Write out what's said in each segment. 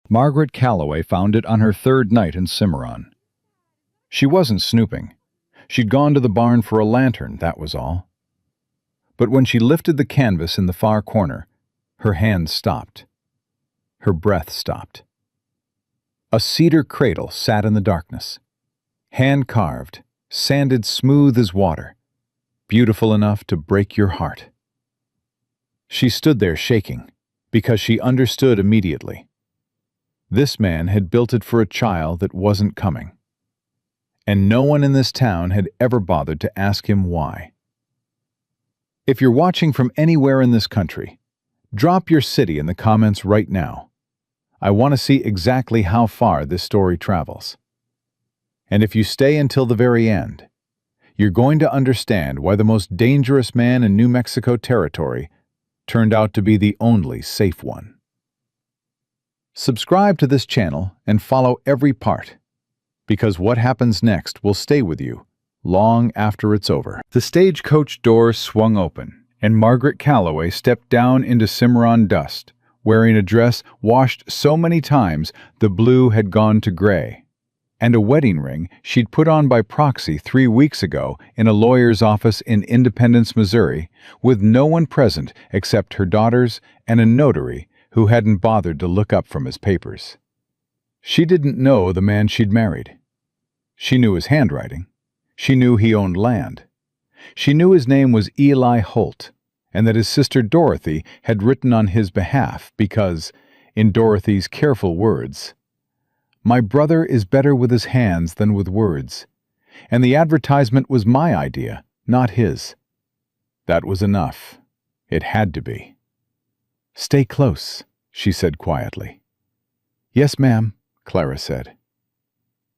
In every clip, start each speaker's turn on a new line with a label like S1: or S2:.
S1: Margaret Calloway found it on her third night in Cimarron. She wasn't snooping. She'd gone to the barn for a lantern, that was all. But when she lifted the canvas in the far corner, her hand stopped. Her breath stopped. A cedar cradle sat in the darkness, hand-carved, sanded smooth as water, beautiful enough to break your heart. She stood there shaking, because she understood immediately. This man had built it for a child that wasn't coming. And no one in this town had ever bothered to ask him why. If you're watching from anywhere in this country, drop your city in the comments right now. I want to see exactly how far this story travels. And if you stay until the very end, you're going to understand why the most dangerous man in New Mexico territory turned out to be the only safe one. Subscribe to this channel and follow every part, because what happens next will stay with you long after it's over. The stagecoach door swung open, and Margaret Calloway stepped down into Cimarron dust, wearing a dress washed so many times the blue had gone to gray, and a wedding ring she'd put on by proxy 3 weeks ago in a lawyer's office in Independence, Missouri, with no one present except her daughters and a notary who hadn't bothered to look up from his papers. She didn't know the man she'd married. She knew his handwriting. She knew he owned land. She knew his name was Eli Holt, and that his sister Dorothy had written on his behalf because, in Dorothy's careful words, "My brother is better with his hands than with words, and the advertisement was my idea, not his." That was enough. It had to be. "Stay close," she said quietly. "Yes, ma'am," Clara said.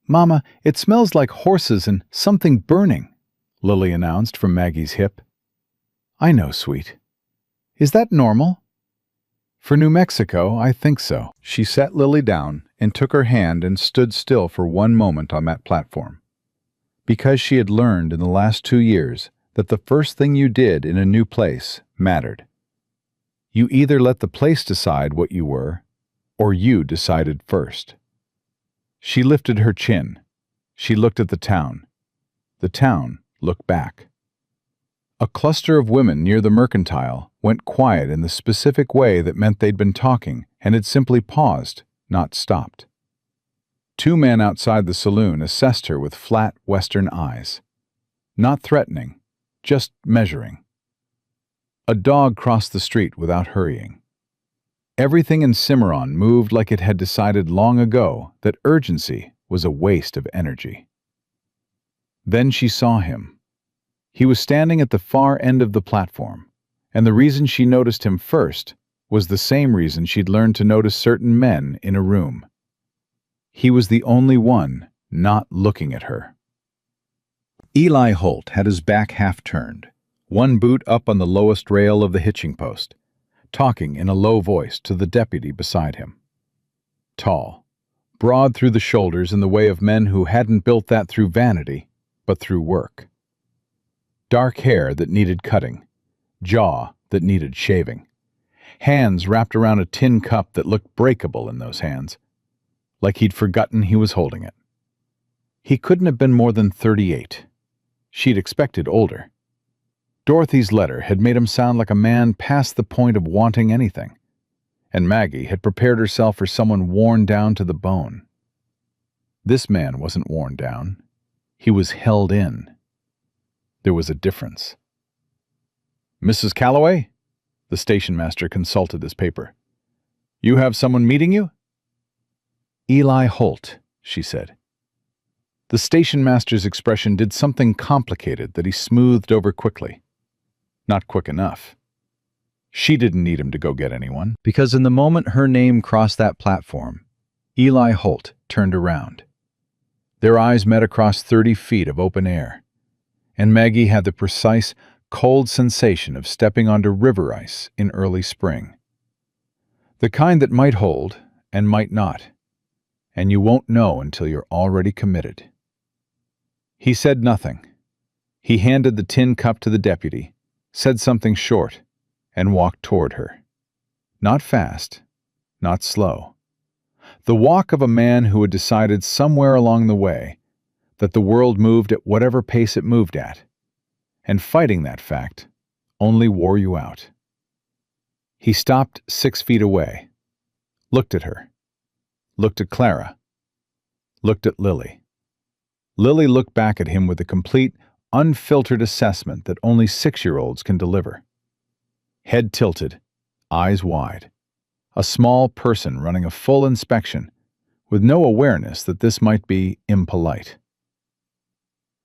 S1: "Mama, it smells like horses and something burning," Lily announced from Maggie's hip. "I know, sweet. Is that normal?" "For New Mexico, I think so." She sat Lily down and took her hand and stood still for one moment on that platform. Because she had learned in the last 2 years that the first thing you did in a new place mattered. You either let the place decide what you were, or you decided first. She lifted her chin. She looked at the town. The town looked back. A cluster of women near the mercantile went quiet in the specific way that meant they'd been talking and had simply paused, not stopped. 2 men outside the saloon assessed her with flat western eyes. Not threatening, just measuring. A dog crossed the street without hurrying. Everything in Cimarron moved like it had decided long ago that urgency was a waste of energy. Then she saw him. He was standing at the far end of the platform, and the reason she noticed him first was the same reason she'd learned to notice certain men in a room. He was the only one not looking at her. Eli Holt had his back half turned, one boot up on the lowest rail of the hitching post, talking in a low voice to the deputy beside him. Tall, broad through the shoulders in the way of men who hadn't built that through vanity, but through work. Dark hair that needed cutting, jaw that needed shaving, hands wrapped around a tin cup that looked breakable in those hands, like he'd forgotten he was holding it. He couldn't have been more than 38. She'd expected older. Dorothy's letter had made him sound like a man past the point of wanting anything, and Maggie had prepared herself for someone worn down to the bone. This man wasn't worn down. He was held in. There was a difference. "Mrs. Calloway?" The station master consulted his paper. "You have someone meeting you?" "Eli Holt," she said. The station master's expression did something complicated that he smoothed over quickly. Not quick enough. She didn't need him to go get anyone, because in the moment her name crossed that platform, Eli Holt turned around. Their eyes met across 30 feet of open air, and Maggie had the precise, cold sensation of stepping onto river ice in early spring. The kind that might hold and might not, and you won't know until you're already committed. He said nothing. He handed the tin cup to the deputy, said something short, and walked toward her. Not fast, not slow. The walk of a man who had decided somewhere along the way that the world moved at whatever pace it moved at, and fighting that fact only wore you out. He stopped 6 feet away, looked at her, looked at Clara, looked at Lily. Lily looked back at him with a complete, unfiltered assessment that only 6-year-olds can deliver. Head tilted, eyes wide. A small person running a full inspection with no awareness that this might be impolite.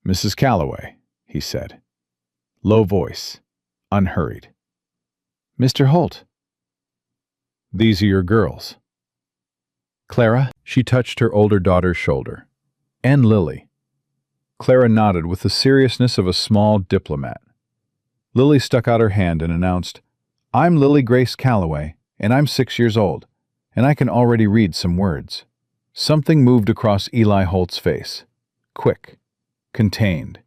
S1: "Mrs. Calloway," he said. Low voice, unhurried. "Mr. Holt." "These are your girls." "Clara," she touched her older daughter's shoulder. "And Lily." Clara nodded with the seriousness of a small diplomat. Lily stuck out her hand and announced, "I'm Lily Grace Calloway, and I'm 6 years old, and I can already read some words." Something moved across Eli Holt's face. Quick. Contained.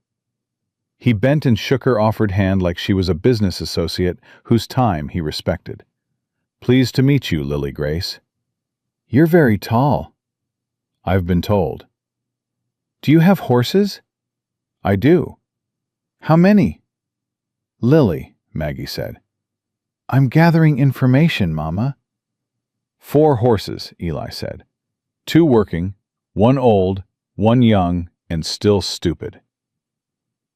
S1: He bent and shook her offered hand like she was a business associate whose time he respected. "Pleased to meet you, Lily Grace." "You're very tall." "I've been told." "Do you have horses?" "I do." "How many?" "Lily," Maggie said. "I'm gathering information, Mama." "4 horses," Eli said. 2 working, 1 old, 1 young, and still stupid.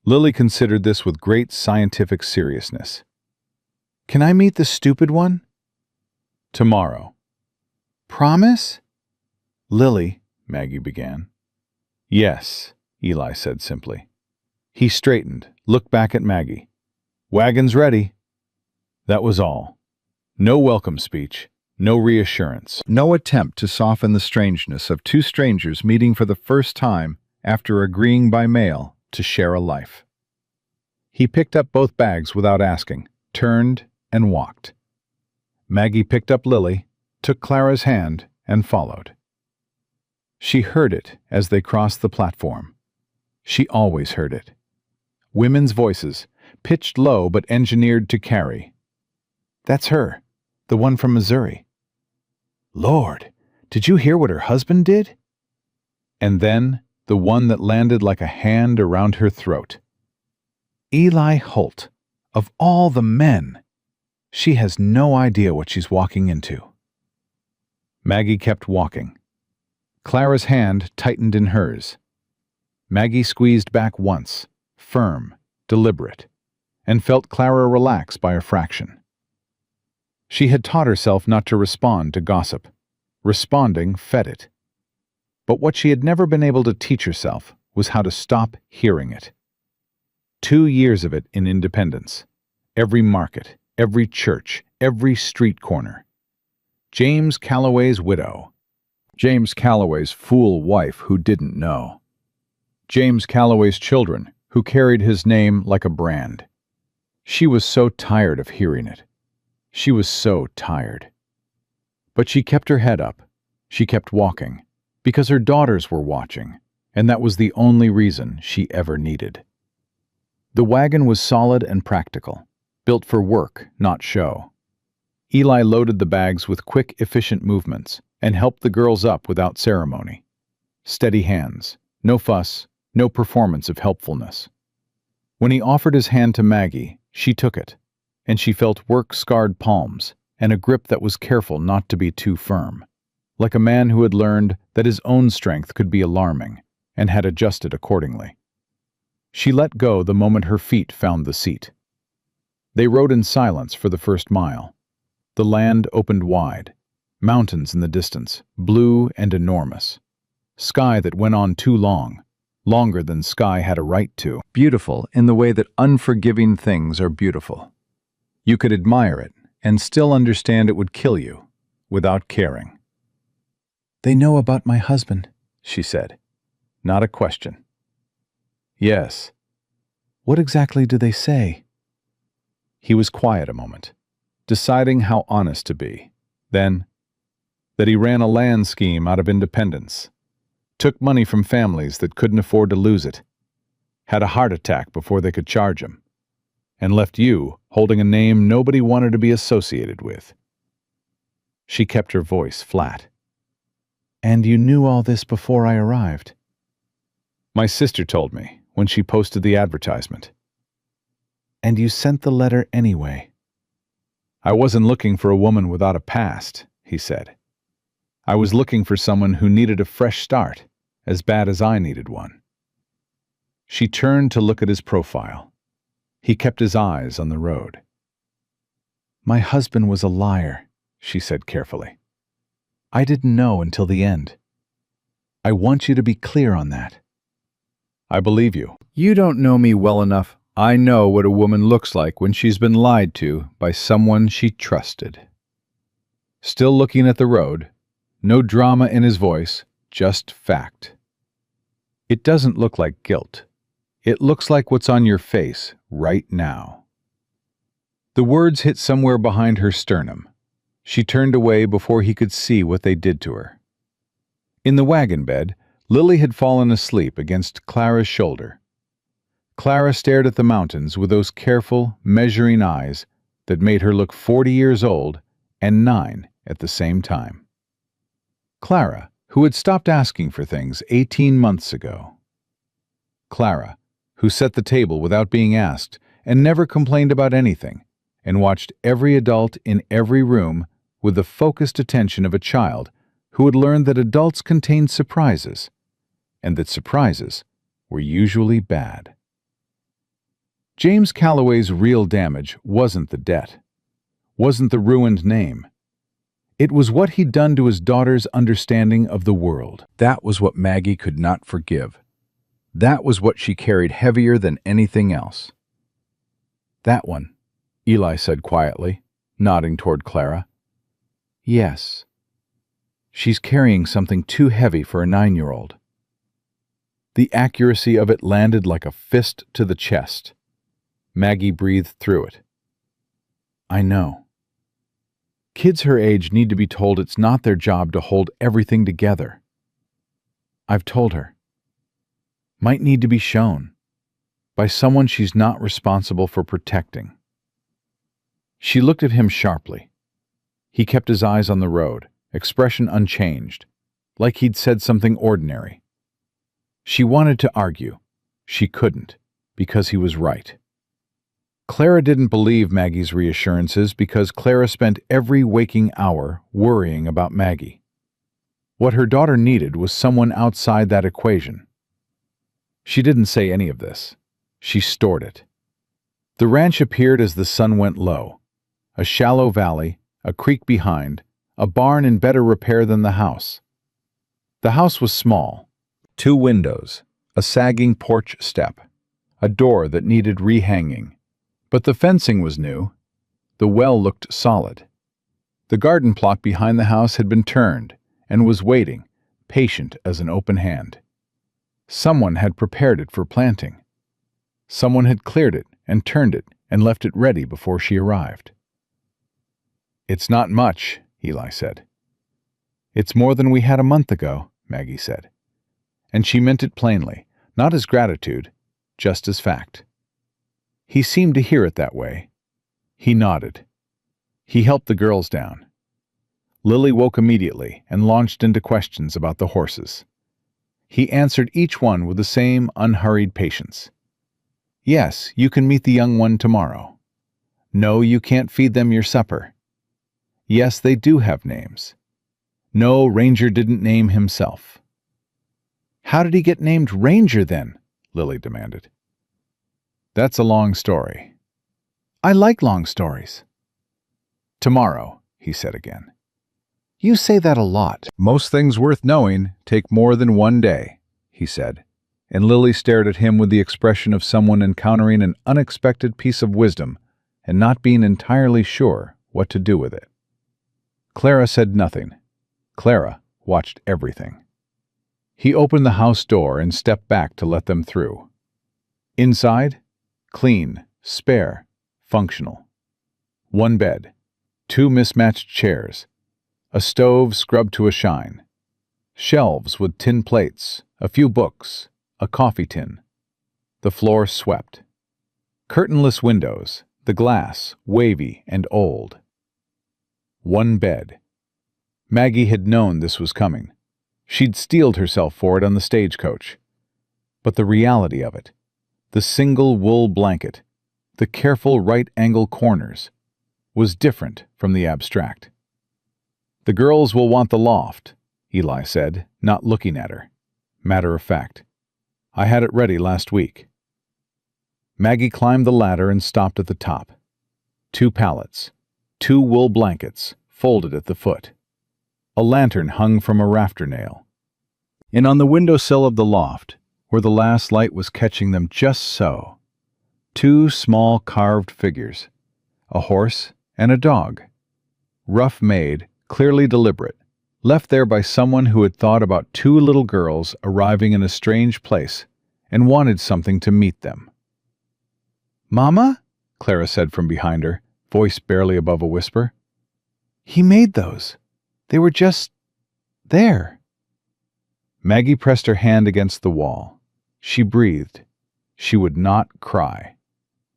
S1: Lily considered this with great scientific seriousness. "Can I meet the stupid one?" "Tomorrow." "Promise?" "Lily," Maggie began. "Yes," Eli said simply. He straightened, looked back at Maggie. "Wagon's ready." That was all. No welcome speech, no reassurance, no attempt to soften the strangeness of 2 strangers meeting for the first time after agreeing by mail to share a life. He picked up both bags without asking, turned, and walked. Maggie picked up Lily, took Clara's hand, and followed. She heard it as they crossed the platform. She always heard it. Women's voices, pitched low but engineered to carry. "That's her, the one from Missouri." "Lord, did you hear what her husband did?" And then the one that landed like a hand around her throat. "Eli Holt, of all the men! She has no idea what she's walking into." Maggie kept walking. Clara's hand tightened in hers. Maggie squeezed back once, firm, deliberate, and felt Clara relax by a fraction. She had taught herself not to respond to gossip. Responding fed it. But what she had never been able to teach herself was how to stop hearing it. 2 years of it in Independence. Every market, every church, every street corner. James Calloway's widow. James Calloway's fool wife who didn't know. James Calloway's children who carried his name like a brand. She was so tired of hearing it. She was so tired. But she kept her head up. She kept walking, because her daughters were watching, and that was the only reason she ever needed. The wagon was solid and practical, built for work, not show. Eli loaded the bags with quick, efficient movements and helped the girls up without ceremony. Steady hands, no fuss, no performance of helpfulness. When he offered his hand to Maggie, she took it, and she felt work-scarred palms and a grip that was careful not to be too firm, like a man who had learned that his own strength could be alarming and had adjusted accordingly. She let go the moment her feet found the seat. They rode in silence for the first mile. The land opened wide, mountains in the distance, blue and enormous. Sky that went on too long, longer than sky had a right to. Beautiful in the way that unforgiving things are beautiful. You could admire it and still understand it would kill you, without caring. "They know about my husband," she said. Not a question. "Yes." "What exactly do they say?" He was quiet a moment, deciding how honest to be. Then, that he ran a land scheme out of Independence, took money from families that couldn't afford to lose it, had a heart attack before they could charge him, and left you holding a name nobody wanted to be associated with. She kept her voice flat. And you knew all this before I arrived? My sister told me when she posted the advertisement. And you sent the letter anyway? I wasn't looking for a woman without a past, he said. I was looking for someone who needed a fresh start, as bad as I needed one. She turned to look at his profile. He kept his eyes on the road. My husband was a liar, she said carefully. I didn't know until the end. I want you to be clear on that. I believe you. You don't know me well enough. I know what a woman looks like when she's been lied to by someone she trusted. Still looking at the road, no drama in his voice, just fact. It doesn't look like guilt. It looks like what's on your face right now. The words hit somewhere behind her sternum. She turned away before he could see what they did to her. In the wagon bed, Lily had fallen asleep against Clara's shoulder. Clara stared at the mountains with those careful, measuring eyes that made her look 40 years old and 9 at the same time. Clara, who had stopped asking for things 18 months ago. Clara, who set the table without being asked and never complained about anything, and watched every adult in every room with the focused attention of a child who had learned that adults contained surprises, and that surprises were usually bad. James Calloway's real damage wasn't the debt, wasn't the ruined name. It was what he'd done to his daughter's understanding of the world. That was what Maggie could not forgive. That was what she carried heavier than anything else. That one, Eli said quietly, nodding toward Clara. Yes. She's carrying something too heavy for a 9-year-old. The accuracy of it landed like a fist to the chest. Maggie breathed through it. I know. Kids her age need to be told it's not their job to hold everything together. I've told her. Might need to be shown. By someone she's not responsible for protecting. She looked at him sharply. He kept his eyes on the road, expression unchanged, like he'd said something ordinary. She wanted to argue. She couldn't, because he was right. Clara didn't believe Maggie's reassurances because Clara spent every waking hour worrying about Maggie. What her daughter needed was someone outside that equation. She didn't say any of this. She stored it. The ranch appeared as the sun went low. A shallow valley, a creek behind, a barn in better repair than the house. The house was small. 2 windows, a sagging porch step, a door that needed rehanging. But the fencing was new. The well looked solid. The garden plot behind the house had been turned and was waiting, patient as an open hand. Someone had prepared it for planting. Someone had cleared it and turned it and left it ready before she arrived. It's not much, Eli said. It's more than we had a month ago, Maggie said. And she meant it plainly, not as gratitude, just as fact. He seemed to hear it that way. He nodded. He helped the girls down. Lily woke immediately and launched into questions about the horses. He answered each one with the same unhurried patience. Yes, you can meet the young one tomorrow. No, you can't feed them your supper. Yes, they do have names. No, Ranger didn't name himself. How did he get named Ranger then? Lily demanded. That's a long story. I like long stories. Tomorrow, he said again. You say that a lot. Most things worth knowing take more than one day, he said, and Lily stared at him with the expression of someone encountering an unexpected piece of wisdom and not being entirely sure what to do with it. Clara said nothing. Clara watched everything. He opened the house door and stepped back to let them through. Inside, clean, spare, functional. 1 bed, 2 mismatched chairs, a stove scrubbed to a shine, shelves with tin plates, a few books, a coffee tin. The floor swept. Curtainless windows, the glass wavy and old. 1 bed. Maggie had known this was coming. She'd steeled herself for it on the stagecoach. But the reality of it, the single wool blanket, the careful right-angle corners, was different from the abstract. "The girls will want the loft," Eli said, not looking at her. Matter of fact. "I had it ready last week." Maggie climbed the ladder and stopped at the top. 2 pallets, 2 wool blankets, folded at the foot. A lantern hung from a rafter nail. And on the windowsill of the loft, where the last light was catching them just so, 2 small carved figures, a horse and a dog. Rough made, clearly deliberate, left there by someone who had thought about 2 little girls arriving in a strange place and wanted something to meet them. "Mama?" Clara said from behind her, voice barely above a whisper. "He made those. They were just there." Maggie pressed her hand against the wall. She breathed. She would not cry.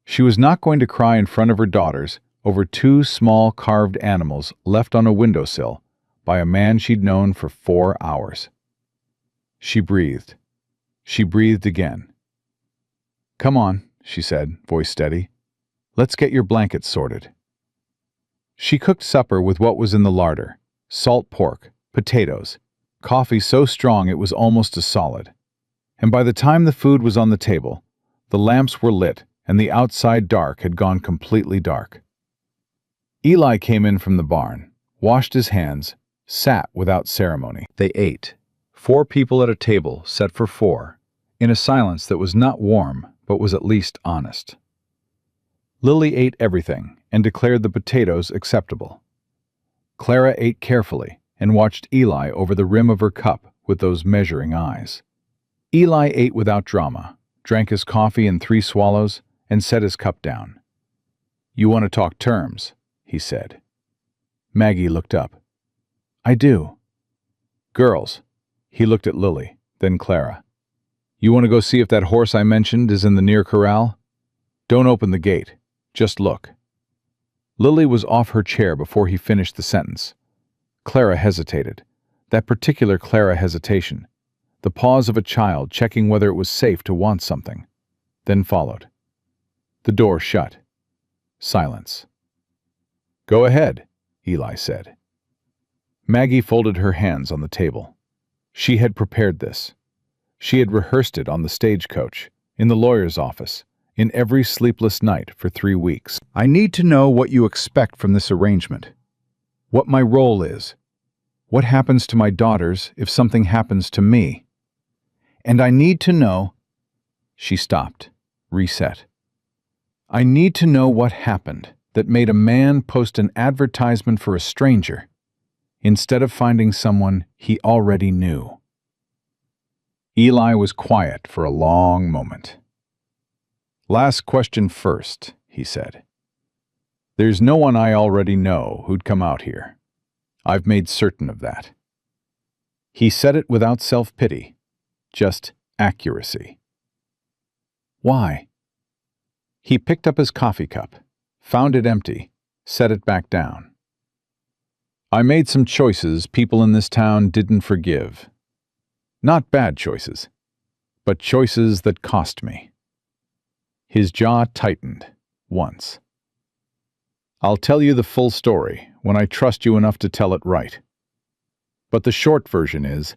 S1: She was not going to cry in front of her daughters over 2 small carved animals left on a windowsill by a man she'd known for 4 hours. She breathed. She breathed again. "Come on," she said, voice steady. "Let's get your blankets sorted." She cooked supper with what was in the larder: salt pork, potatoes, coffee so strong it was almost a solid. And by the time the food was on the table, the lamps were lit and the outside dark had gone completely dark. Eli came in from the barn, washed his hands, sat without ceremony. They ate, 4 people at a table set for 4, in a silence that was not warm but was at least honest. Lily ate everything and declared the potatoes acceptable. Clara ate carefully and watched Eli over the rim of her cup with those measuring eyes. Eli ate without drama, drank his coffee in 3 swallows, and set his cup down. "You want to talk terms," he said. Maggie looked up. "I do." "Girls," he looked at Lily, then Clara. "You want to go see if that horse I mentioned is in the near corral? Don't open the gate. Just look." Lily was off her chair before he finished the sentence. Clara hesitated. That particular Clara hesitation. The pause of a child checking whether it was safe to want something. Then followed. The door shut. Silence. "Go ahead," Eli said. Maggie folded her hands on the table. She had prepared this. She had rehearsed it on the stagecoach, in the lawyer's office, in every sleepless night for 3 weeks. "I need to know what you expect from this arrangement. What my role is. What happens to my daughters if something happens to me. And I need to know—" She stopped, reset. "I need to know what happened that made a man post an advertisement for a stranger instead of finding someone he already knew." Eli was quiet for a long moment. "Last question first," he said. "There's no one I already know who'd come out here. I've made certain of that." He said it without self-pity, just accuracy. "Why?" He picked up his coffee cup, found it empty, set it back down. "I made some choices people in this town didn't forgive. Not bad choices, but choices that cost me." His jaw tightened, once. "I'll tell you the full story when I trust you enough to tell it right. But the short version is,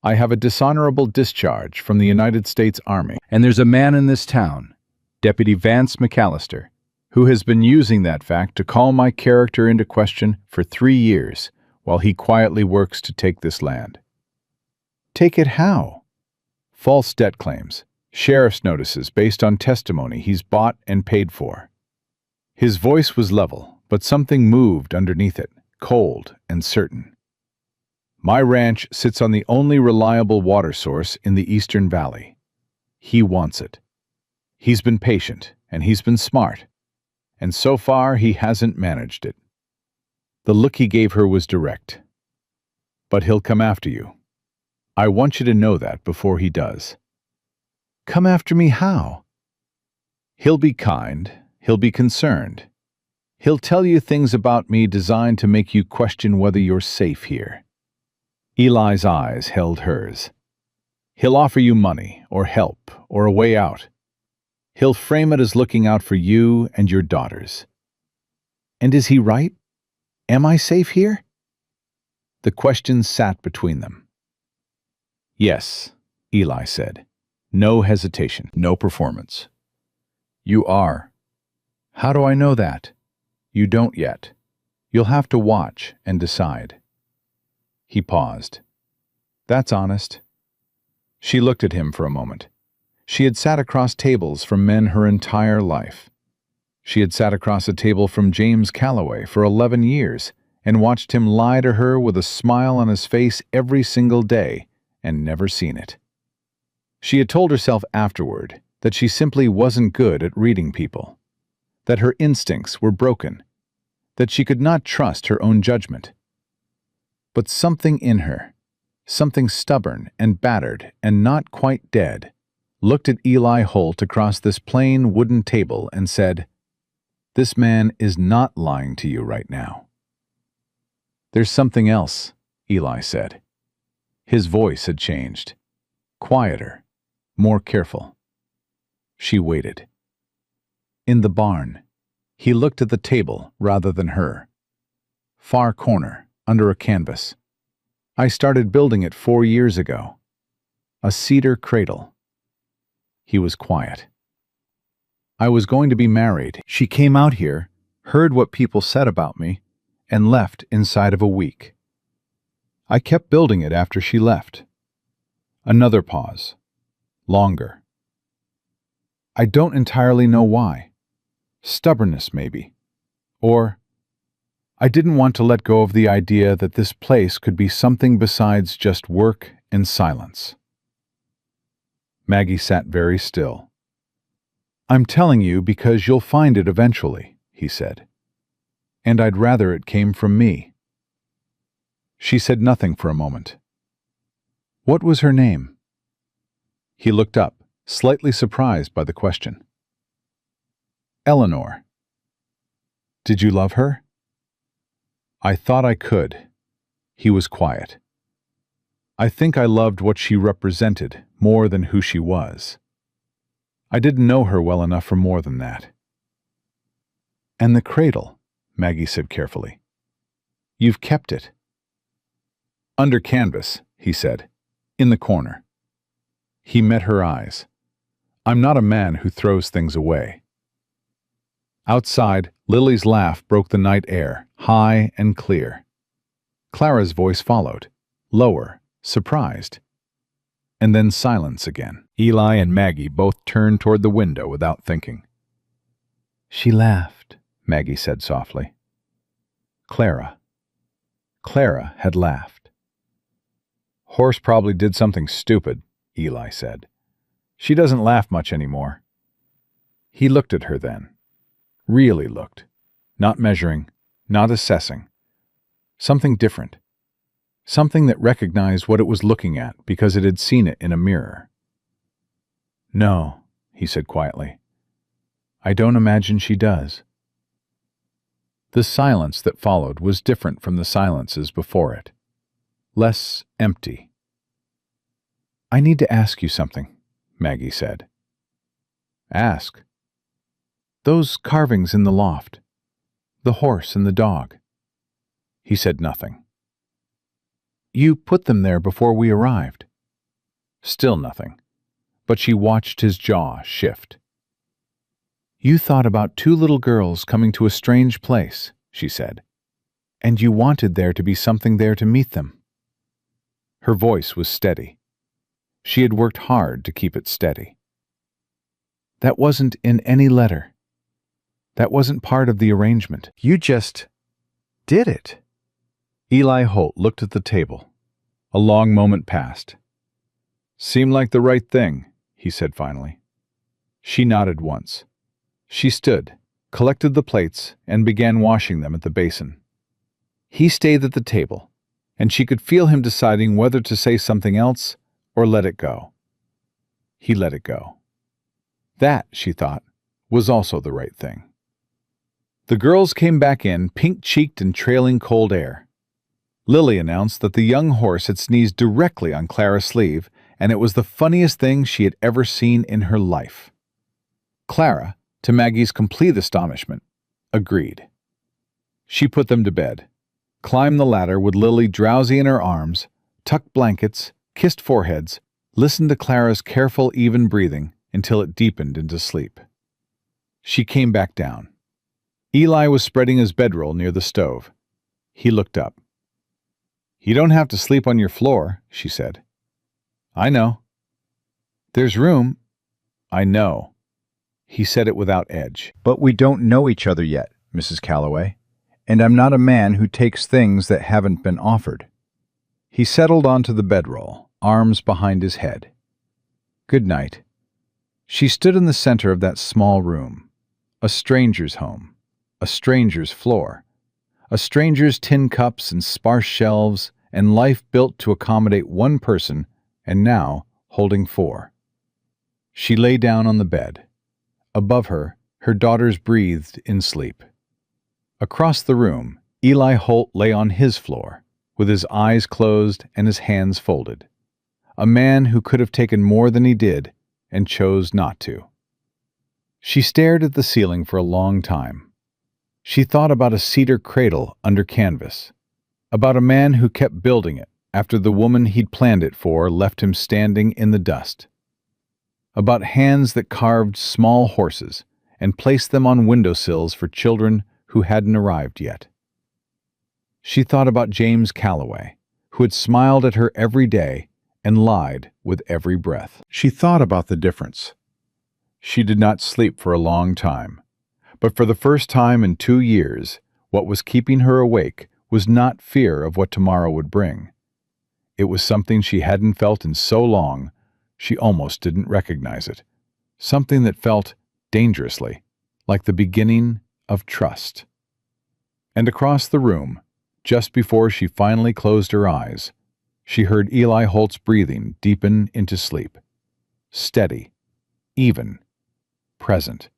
S1: I have a dishonorable discharge from the United States Army, and there's a man in this town, Deputy Vance McAllister, who has been using that fact to call my character into question for 3 years while he quietly works to take this land." "Take it how?" "False debt claims, sheriff's notices based on testimony he's bought and paid for." His voice was level, but something moved underneath it, cold and certain. "My ranch sits on the only reliable water source in the Eastern Valley. He wants it. He's been patient, and he's been smart, and so far he hasn't managed it." The look he gave her was direct. "But he'll come after you. I want you to know that before he does." "Come after me how?" "He'll be kind. He'll be concerned. He'll tell you things about me designed to make you question whether you're safe here." Eli's eyes held hers. He'll offer you money, or help, or a way out. He'll frame it as looking out for you and your daughters. And is he right? Am I safe here? The question sat between them. Yes, Eli said. No hesitation, no performance. You are. How do I know that? You don't yet. You'll have to watch and decide. He paused. That's honest. She looked at him for a moment. She had sat across tables from men her entire life. She had sat across a table from James Calloway for 11 years and watched him lie to her with a smile on his face every single day and never seen it. She had told herself afterward that she simply wasn't good at reading people, that her instincts were broken, that she could not trust her own judgment. But something in her, something stubborn and battered and not quite dead, looked at Eli Holt across this plain wooden table and said, "This man is not lying to you right now." "There's something else," Eli said. His voice had changed. Quieter, more careful. She waited. In the barn, he looked at the table rather than her. Far corner, under a canvas. I started building it 4 years ago. A cedar cradle. He was quiet. I was going to be married. She came out here, heard what people said about me, and left inside of a week. I kept building it after she left. Another pause. Longer. I don't entirely know why. Stubbornness, maybe. Or I didn't want to let go of the idea that this place could be something besides just work and silence. Maggie sat very still. "I'm telling you because you'll find it eventually," he said. "And I'd rather it came from me." She said nothing for a moment. "What was her name?" He looked up, slightly surprised by the question. "Eleanor." "Did you love her?" "I thought I could." He was quiet. "I think I loved what she represented more than who she was. I didn't know her well enough for more than that." "And the cradle," Maggie said carefully. "You've kept it." "Under canvas," he said, "in the corner." He met her eyes. "I'm not a man who throws things away." Outside, Lily's laugh broke the night air, high and clear. Clara's voice followed, lower, surprised. And then silence again. Eli and Maggie both turned toward the window without thinking. "She laughed," Maggie said softly. Clara had laughed. "Horse probably did something stupid," Eli said. "She doesn't laugh much anymore." He looked at her then. Really looked. Not measuring, not assessing. Something different. Something that recognized what it was looking at because it had seen it in a mirror. "No," he said quietly. "I don't imagine she does." The silence that followed was different from the silences before it. Less empty. "I need to ask you something," Maggie said. "Ask." "Those carvings in the loft. The horse and the dog." He said nothing. "You put them there before we arrived." Still nothing, but she watched his jaw shift. "You thought about 2 little girls coming to a strange place," she said, "and you wanted there to be something there to meet them." Her voice was steady. She had worked hard to keep it steady. "That wasn't in any letter. That wasn't part of the arrangement. You just did it." Eli Holt looked at the table. A long moment passed. "Seemed like the right thing," he said finally. She nodded once. She stood, collected the plates, and began washing them at the basin. He stayed at the table, and she could feel him deciding whether to say something else or let it go. He let it go. That, she thought, was also the right thing. The girls came back in, pink-cheeked and trailing cold air. Lily announced that the young horse had sneezed directly on Clara's sleeve, and it was the funniest thing she had ever seen in her life. Clara, to Maggie's complete astonishment, agreed. She put them to bed, climbed the ladder with Lily drowsy in her arms, tucked blankets, kissed foreheads, listened to Clara's careful, even breathing until it deepened into sleep. She came back down. Eli was spreading his bedroll near the stove. He looked up. "You don't have to sleep on your floor," she said. "I know." "There's room." "I know." He said it without edge.
S2: "But we don't know each other yet, Mrs. Calloway, and I'm not a man who takes things that haven't been offered." He settled onto the bedroll, arms behind his head. "Good night." She stood in the center of that small room. A stranger's home. A stranger's floor. A stranger's tin cups and sparse shelves, and life built to accommodate one person, and now holding four. She lay down on the bed. Above her, her daughters breathed in sleep. Across the room, Eli Holt lay on his floor, with his eyes closed and his hands folded. A man who could have taken more than he did, and chose not to. She stared at the ceiling for a long time. She thought about a cedar cradle under canvas, about a man who kept building it after the woman he'd planned it for left him standing in the dust, about hands that carved small horses and placed them on windowsills for children who hadn't arrived yet. She thought about James Calloway, who had smiled at her every day and lied with every breath. She thought about the difference. She did not sleep for a long time, but for the first time in 2 years, what was keeping her awake was not fear of what tomorrow would bring. It was something she hadn't felt in so long, she almost didn't recognize it. Something that felt dangerously like the beginning of trust. And across the room, just before she finally closed her eyes, she heard Eli Holt's breathing deepen into sleep. Steady, even, present.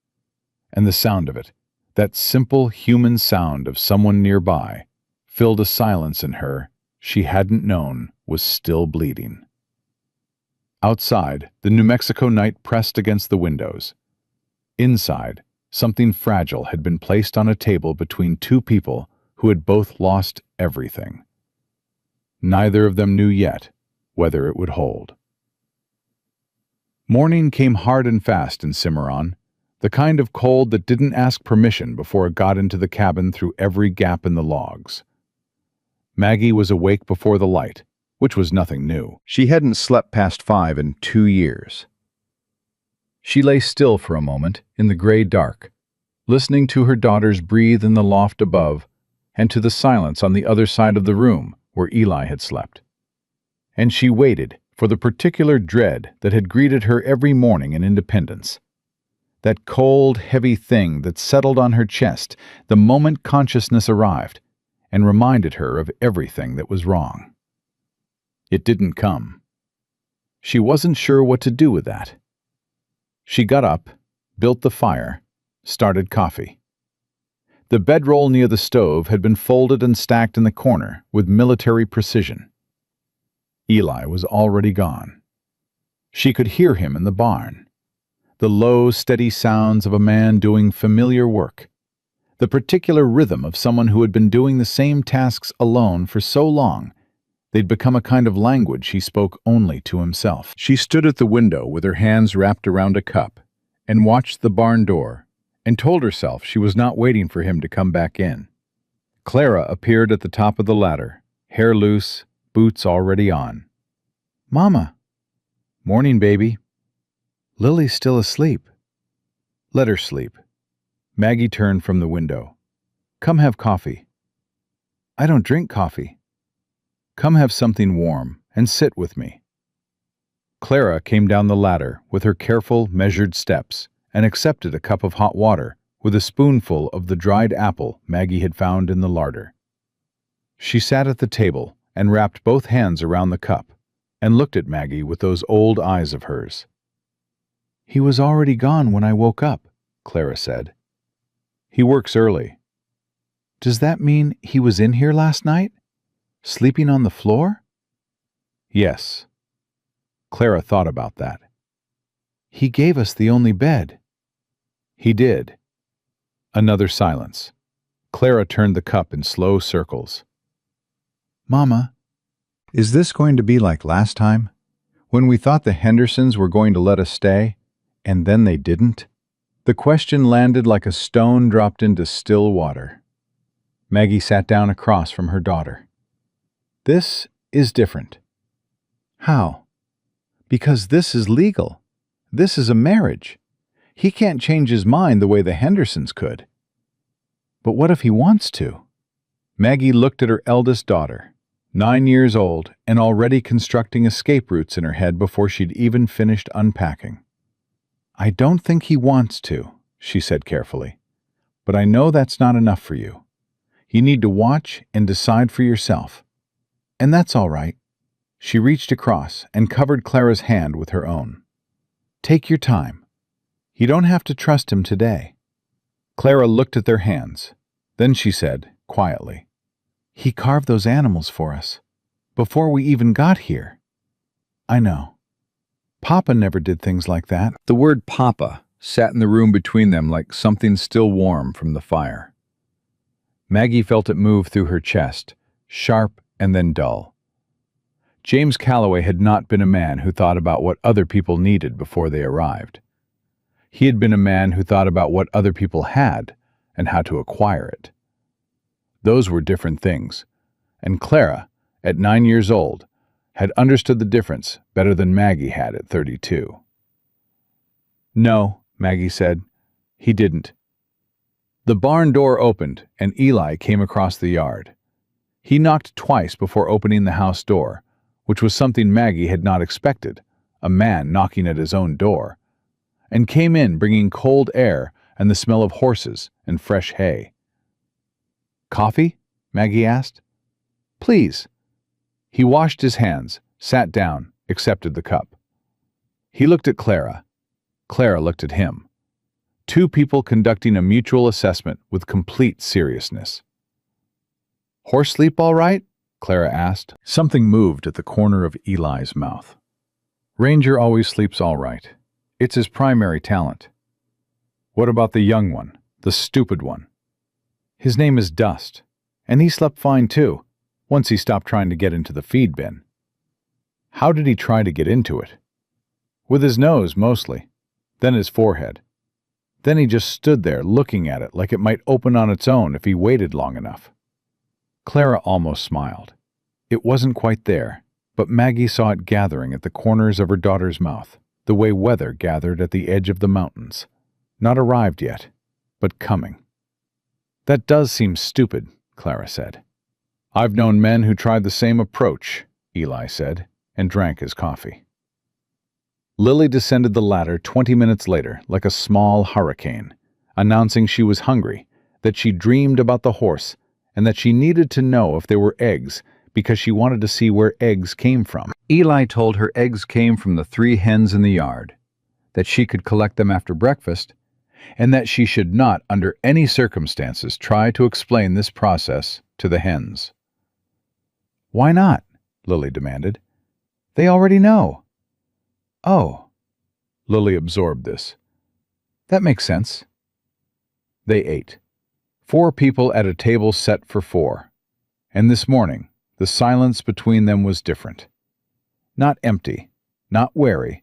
S2: And the sound of it, that simple human sound of someone nearby, filled a silence in her she hadn't known was still bleeding. Outside, the New Mexico night pressed against the windows. Inside, something fragile had been placed on a table between two people who had both lost everything. Neither of them knew yet whether it would hold. Morning came hard and fast in Cimarron, the kind of cold that didn't ask permission before it got into the cabin through every gap in the logs. Maggie was awake before the light, which was nothing new. She hadn't slept past 5 in 2 years. She lay still for a moment in the gray dark, listening to her daughters breathe in the loft above and to the silence on the other side of the room where Eli had slept. And she waited for the particular dread that had greeted her every morning in Independence. That cold, heavy thing that settled on her chest the moment consciousness arrived and reminded her of everything that was wrong. It didn't come. She wasn't sure what to do with that. She got up, built the fire, started coffee. The bedroll near the stove had been folded and stacked in the corner with military precision. Eli was already gone. She could hear him in the barn. The low, steady sounds of a man doing familiar work. The particular rhythm of someone who had been doing the same tasks alone for so long, they'd become a kind of language he spoke only to himself. She stood at the window with her hands wrapped around a cup and watched the barn door and told herself she was not waiting for him to come back in. Clara appeared at the top of the ladder, hair loose, boots already on. "Mama." "Morning, baby." "Lily's still asleep." "Let her sleep." Maggie turned from the window. "Come have coffee." "I don't drink coffee." "Come have something warm and sit with me." Clara came down the ladder with her careful, measured steps and accepted a cup of hot water with a spoonful of the dried apple Maggie had found in the larder. She sat at the table and wrapped both hands around the cup and looked at Maggie with those old eyes of hers. "He was already gone when I woke up," Clara said. "He works early." "Does that mean he was in here last night?" Sleeping on the floor? Yes. Clara thought about that. He gave us the only bed. He did. Another silence. Clara turned the cup in slow circles. Mama, is this going to be like last time? When we thought the Hendersons were going to let us stay, and then they didn't? The question landed like a stone dropped into still water. Maggie sat down across from her daughter. This is different. How? Because this is legal. This is a marriage. He can't change his mind the way the Hendersons could. But what if he wants to? Maggie looked at her eldest daughter, 9 years old and already constructing escape routes in her head before she'd even finished unpacking. I don't think he wants to, she said carefully. But I know that's not enough for you. You need to watch and decide for yourself. And that's all right. She reached across and covered Clara's hand with her own. Take your time. You don't have to trust him today. Clara looked at their hands. Then she said, quietly, He carved those animals for us, before we even got here. I know. Papa never did things like that. The word Papa sat in the room between them like something still warm from the fire. Maggie felt it move through her chest, sharp and then dull. James Calloway had not been a man who thought about what other people needed before they arrived. He had been a man who thought about what other people had and how to acquire it. Those were different things, and Clara, at 9 years old, had understood the difference better than Maggie had at 32. No, Maggie said, he didn't. The barn door opened, and Eli came across the yard. He knocked twice before opening the house door, which was something Maggie had not expected, a man knocking at his own door, and came in bringing cold air and the smell of horses and fresh hay. Coffee? Maggie asked. Please. He washed his hands, sat down, accepted the cup. He looked at Clara. Clara looked at him. Two people conducting a mutual assessment with complete seriousness. Horse sleep all right? Clara asked. Something moved at the corner of Eli's mouth. Ranger always sleeps all right. It's his primary talent. What about the young one, the stupid one? His name is Dust, and he slept fine too, once he stopped trying to get into the feed bin. How did he try to get into it? With his nose, mostly, then his forehead. Then he just stood there looking at it like it might open on its own if he waited long enough. Clara almost smiled. It wasn't quite there, but Maggie saw it gathering at the corners of her daughter's mouth, the way weather gathered at the edge of the mountains. Not arrived yet, but coming. That does seem stupid, Clara said. I've known men who tried the same approach, Eli said, and drank his coffee. Lily descended the ladder 20 minutes later like a small hurricane, announcing she was hungry, that she dreamed about the horse, and that she needed to know if there were eggs because she wanted to see where eggs came from. Eli told her eggs came from the 3 hens in the yard, that she could collect them after breakfast, and that she should not, under any circumstances, try to explain this process to the hens. Why not? Lily demanded. They already know. Oh. Lily absorbed this. That makes sense. They ate. 4 people at a table set for 4. And this morning, the silence between them was different. Not empty, not wary,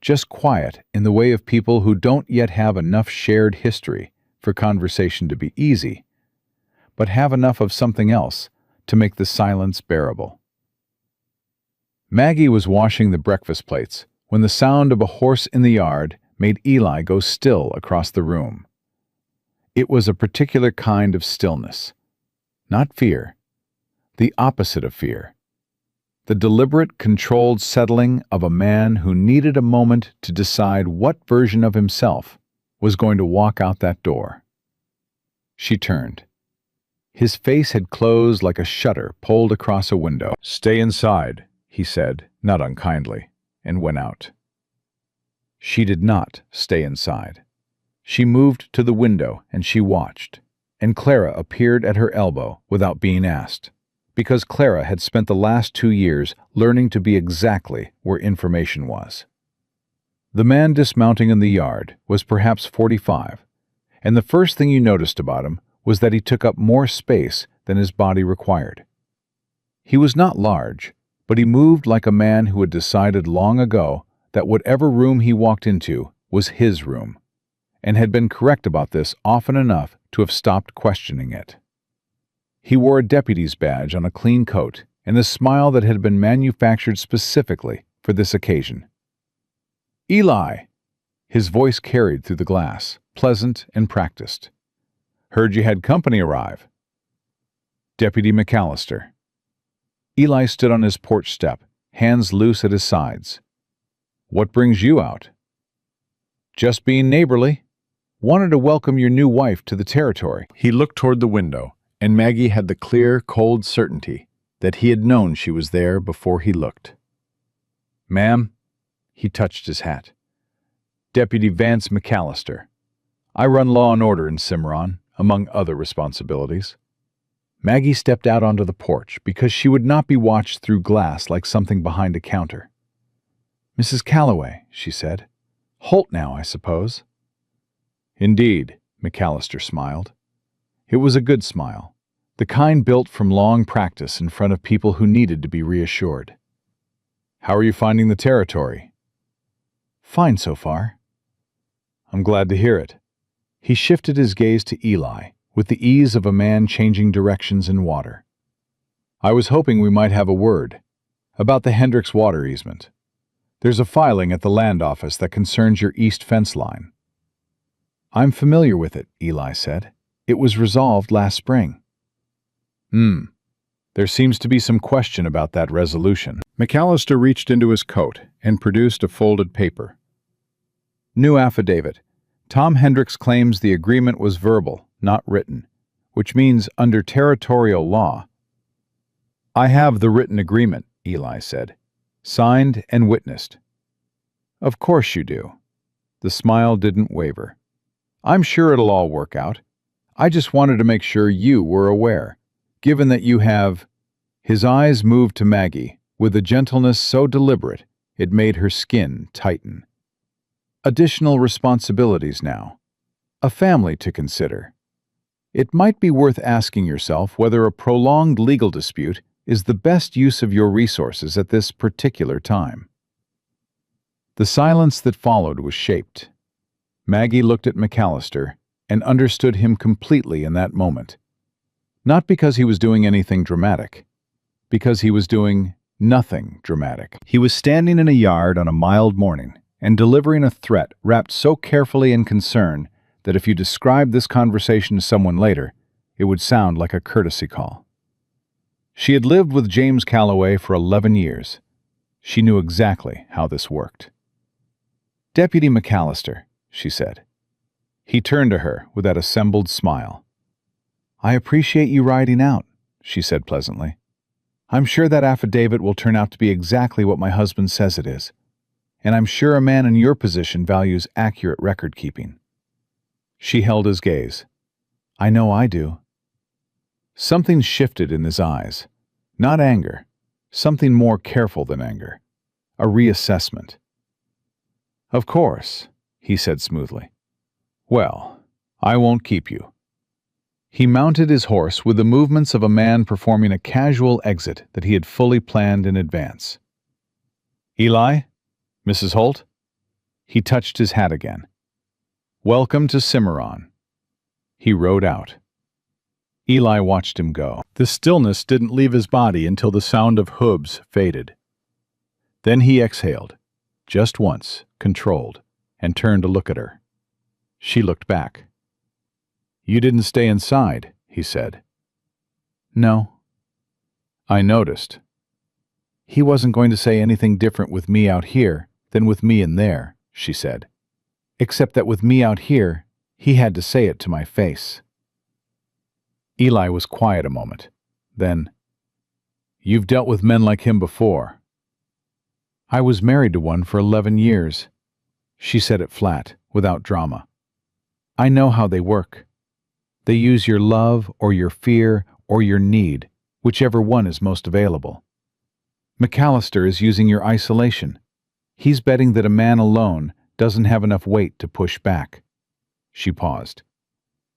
S2: just quiet in the way of people who don't yet have enough shared history for conversation to be easy, but have enough of something else to make the silence bearable. Maggie was washing the breakfast plates when the sound of a horse in the yard made Eli go still across the room. It was a particular kind of stillness, not fear, the opposite of fear. The deliberate, controlled settling of a man who needed a moment to decide what version of himself was going to walk out that door. She turned. His face had closed like a shutter pulled across a window. Stay inside, he said, not unkindly, and went out. She did not stay inside. She moved to the window and she watched, and Clara appeared at her elbow without being asked,
S1: because Clara had spent the last 2 years learning to be exactly where information was. The man dismounting in the yard was perhaps 45, and the first thing you noticed about him was that he took up more space than his body required. He was not large, but he moved like a man who had decided long ago that whatever room he walked into was his room, and had been correct about this often enough to have stopped questioning it. He wore a deputy's badge on a clean coat and a smile that had been manufactured specifically for this occasion. "Eli!" His voice carried through the glass, pleasant and practiced. "Heard you had company arrive." "Deputy McAllister." Eli stood on his porch step, hands loose at his sides. "What brings you out?" "Just being neighborly. Wanted to welcome your new wife to the territory." He looked toward the window, and Maggie had the clear, cold certainty that he had known she was there before he looked. "Ma'am," he touched his hat. "Deputy Vance McAllister. I run law and order in Cimarron, among other responsibilities." Maggie stepped out onto the porch because she would not be watched through glass like something behind a counter. "Mrs. Calloway," she said. "Holt now, I suppose." "Indeed," McAllister smiled. It was a good smile, the kind built from long practice in front of people who needed to be reassured. "How are you finding the territory?" "Fine so far." "I'm glad to hear it." He shifted his gaze to Eli, with the ease of a man changing directions in water. "I was hoping we might have a word about the Hendricks water easement. There's a filing at the land office that concerns your east fence line." "I'm familiar with it," Eli said. "It was resolved last spring." There seems to be some question about that resolution." McAllister reached into his coat and produced a folded paper. "New affidavit. Tom Hendricks claims the agreement was verbal, not written, which means under territorial law." "I have the written agreement," Eli said. "Signed and witnessed." "Of course you do." The smile didn't waver. "I'm sure it'll all work out. I just wanted to make sure you were aware, given that you have—" His eyes moved to Maggie with a gentleness so deliberate it made her skin tighten. "Additional responsibilities now. A family to consider. It might be worth asking yourself whether a prolonged legal dispute is the best use of your resources at this particular time." The silence that followed was shaped. Maggie looked at McAllister and understood him completely in that moment. Not because he was doing anything dramatic, because he was doing nothing dramatic. He was standing in a yard on a mild morning and delivering a threat wrapped so carefully in concern that if you described this conversation to someone later, it would sound like a courtesy call. She had lived with James Calloway for 11 years. She knew exactly how this worked. "Deputy McAllister," she said. He turned to her with that assembled smile. "I appreciate you riding out," she said pleasantly. "I'm sure that affidavit will turn out to be exactly what my husband says it is, and I'm sure a man in your position values accurate record-keeping." She held his gaze. "I know I do." Something shifted in his eyes. Not anger, something more careful than anger. A reassessment. "Of course," he said smoothly. "Well, I won't keep you." He mounted his horse with the movements of a man performing a casual exit that he had fully planned in advance. "Eli? Mrs. Holt?" He touched his hat again. "Welcome to Cimarron." He rode out. Eli watched him go. The stillness didn't leave his body until the sound of hooves faded. Then he exhaled, just once, controlled, and turned to look at her. She looked back. "You didn't stay inside," he said. "No." "I noticed." "He wasn't going to say anything different with me out here than with me in there," she said. "Except that with me out here, he had to say it to my face." Eli was quiet a moment. Then, "You've dealt with men like him before." "I was married to one for 11 years. She said it flat, without drama. "I know how they work. They use your love or your fear or your need, whichever one is most available. McAllister is using your isolation. He's betting that a man alone doesn't have enough weight to push back." She paused.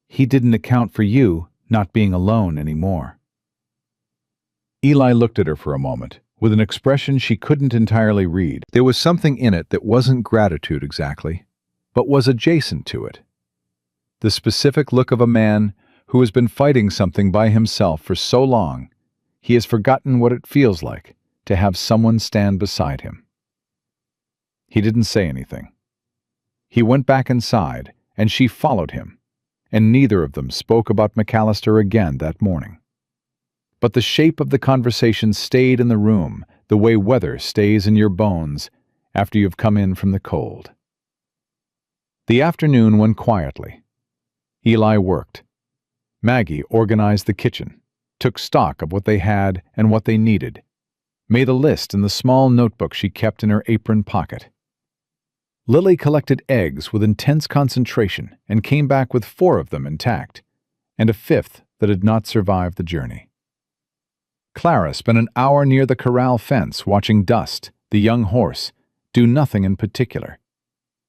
S1: "He didn't account for you not being alone anymore." Eli looked at her for a moment, with an expression she couldn't entirely read. There was something in it that wasn't gratitude exactly, but was adjacent to it. The specific look of a man who has been fighting something by himself for so long, he has forgotten what it feels like to have someone stand beside him. He didn't say anything. He went back inside, and she followed him, and neither of them spoke about McAllister again that morning. But the shape of the conversation stayed in the room the way weather stays in your bones after you've come in from the cold. The afternoon went quietly. Eli worked. Maggie organized the kitchen, took stock of what they had and what they needed, made a list in the small notebook she kept in her apron pocket. Lily collected eggs with intense concentration and came back with 4 of them intact, and a 5th that had not survived the journey. Clara spent an hour near the corral fence watching Dust, the young horse, do nothing in particular,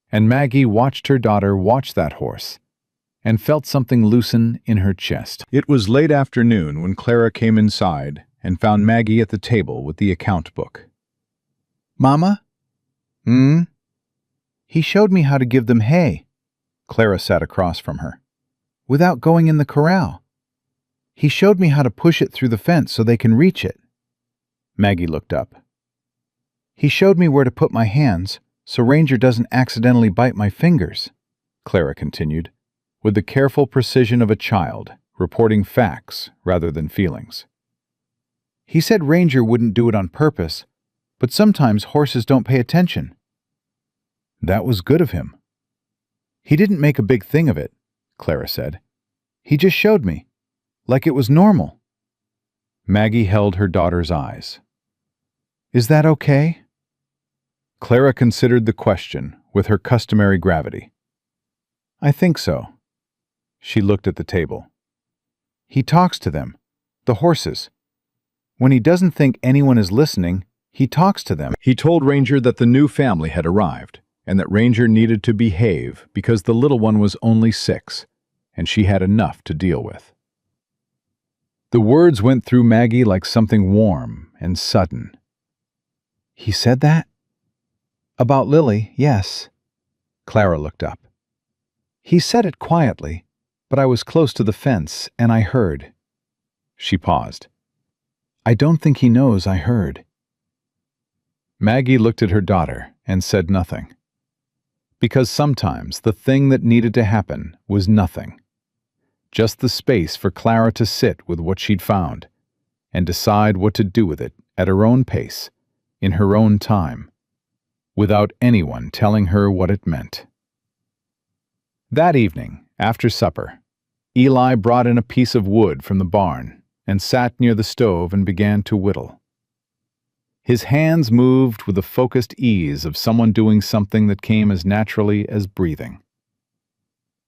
S1: and Maggie watched her daughter watch that horse and felt something loosen in her chest. It was late afternoon when Clara came inside and found Maggie at the table with the account book. "Mama?" "He showed me how to give them hay." Clara sat across from her. "Without going in the corral. He showed me how to push it through the fence so they can reach it." Maggie looked up. "He showed me where to put my hands so Ranger doesn't accidentally bite my fingers," Clara continued, with the careful precision of a child, reporting facts rather than feelings. "He said Ranger wouldn't do it on purpose, but sometimes horses don't pay attention." "That was good of him." "He didn't make a big thing of it," Clara said. "He just showed me, like it was normal." Maggie held her daughter's eyes. "Is that okay?" Clara considered the question with her customary gravity. "I think so." She looked at the table. "He talks to them, the horses. When he doesn't think anyone is listening, he talks to them." He told Ranger that the new family had arrived, and that Ranger needed to behave because the little one was only 6, and she had enough to deal with. The words went through Maggie like something warm and sudden. "He said that?" "About Lily, yes." Clara looked up. "He said it quietly, but I was close to the fence and I heard." She paused. "I don't think he knows I heard." Maggie looked at her daughter and said nothing. Because sometimes the thing that needed to happen was nothing. Just the space for Clara to sit with what she'd found and decide what to do with it at her own pace, in her own time, without anyone telling her what it meant. That evening, after supper, Eli brought in a piece of wood from the barn and sat near the stove and began to whittle. His hands moved with the focused ease of someone doing something that came as naturally as breathing.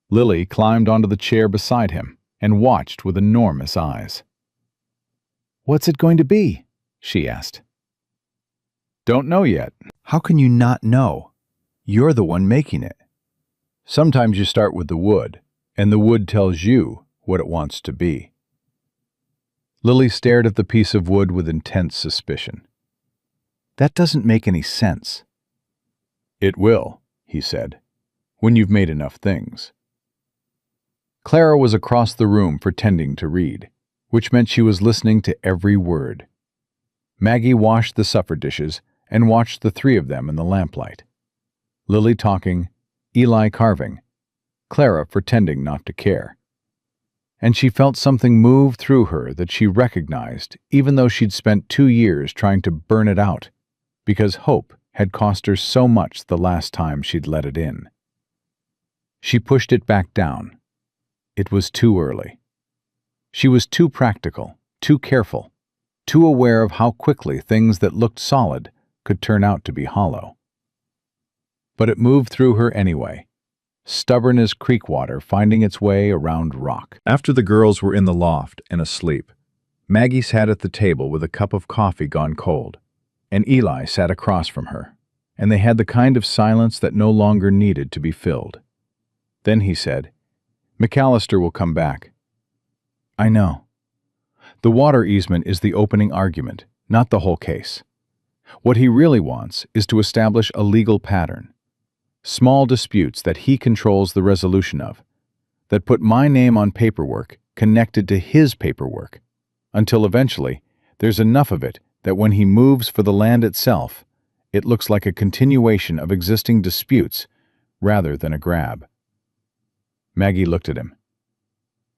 S1: Lily climbed onto the chair beside him and watched with enormous eyes. "What's it going to be?" she asked. "Don't know yet." "How can you not know? You're the one making it." "Sometimes you start with the wood, and the wood tells you what it wants to be." Lily stared at the piece of wood with intense suspicion. "That doesn't make any sense." "It will," he said, "when you've made enough things." Clara was across the room pretending to read, which meant she was listening to every word. Maggie washed the supper dishes and watched the 3 of them in the lamplight. Lily talking, Eli carving, Clara pretending not to care. And she felt something move through her that she recognized even though she'd spent 2 years trying to burn it out, because hope had cost her so much the last time she'd let it in. She pushed it back down. It was too early. She was too practical, too careful, too aware of how quickly things that looked solid could turn out to be hollow. But it moved through her anyway, stubborn as creek water finding its way around rock. After the girls were in the loft and asleep, Maggie sat at the table with a cup of coffee gone cold, and Eli sat across from her, and they had the kind of silence that no longer needed to be filled. Then he said, "McAllister will come back." "I know. The water easement is the opening argument, not the whole case. What he really wants is to establish a legal pattern. Small disputes that he controls the resolution of, that put my name on paperwork connected to his paperwork, until eventually there's enough of it that when he moves for the land itself, it looks like a continuation of existing disputes rather than a grab." Maggie looked at him.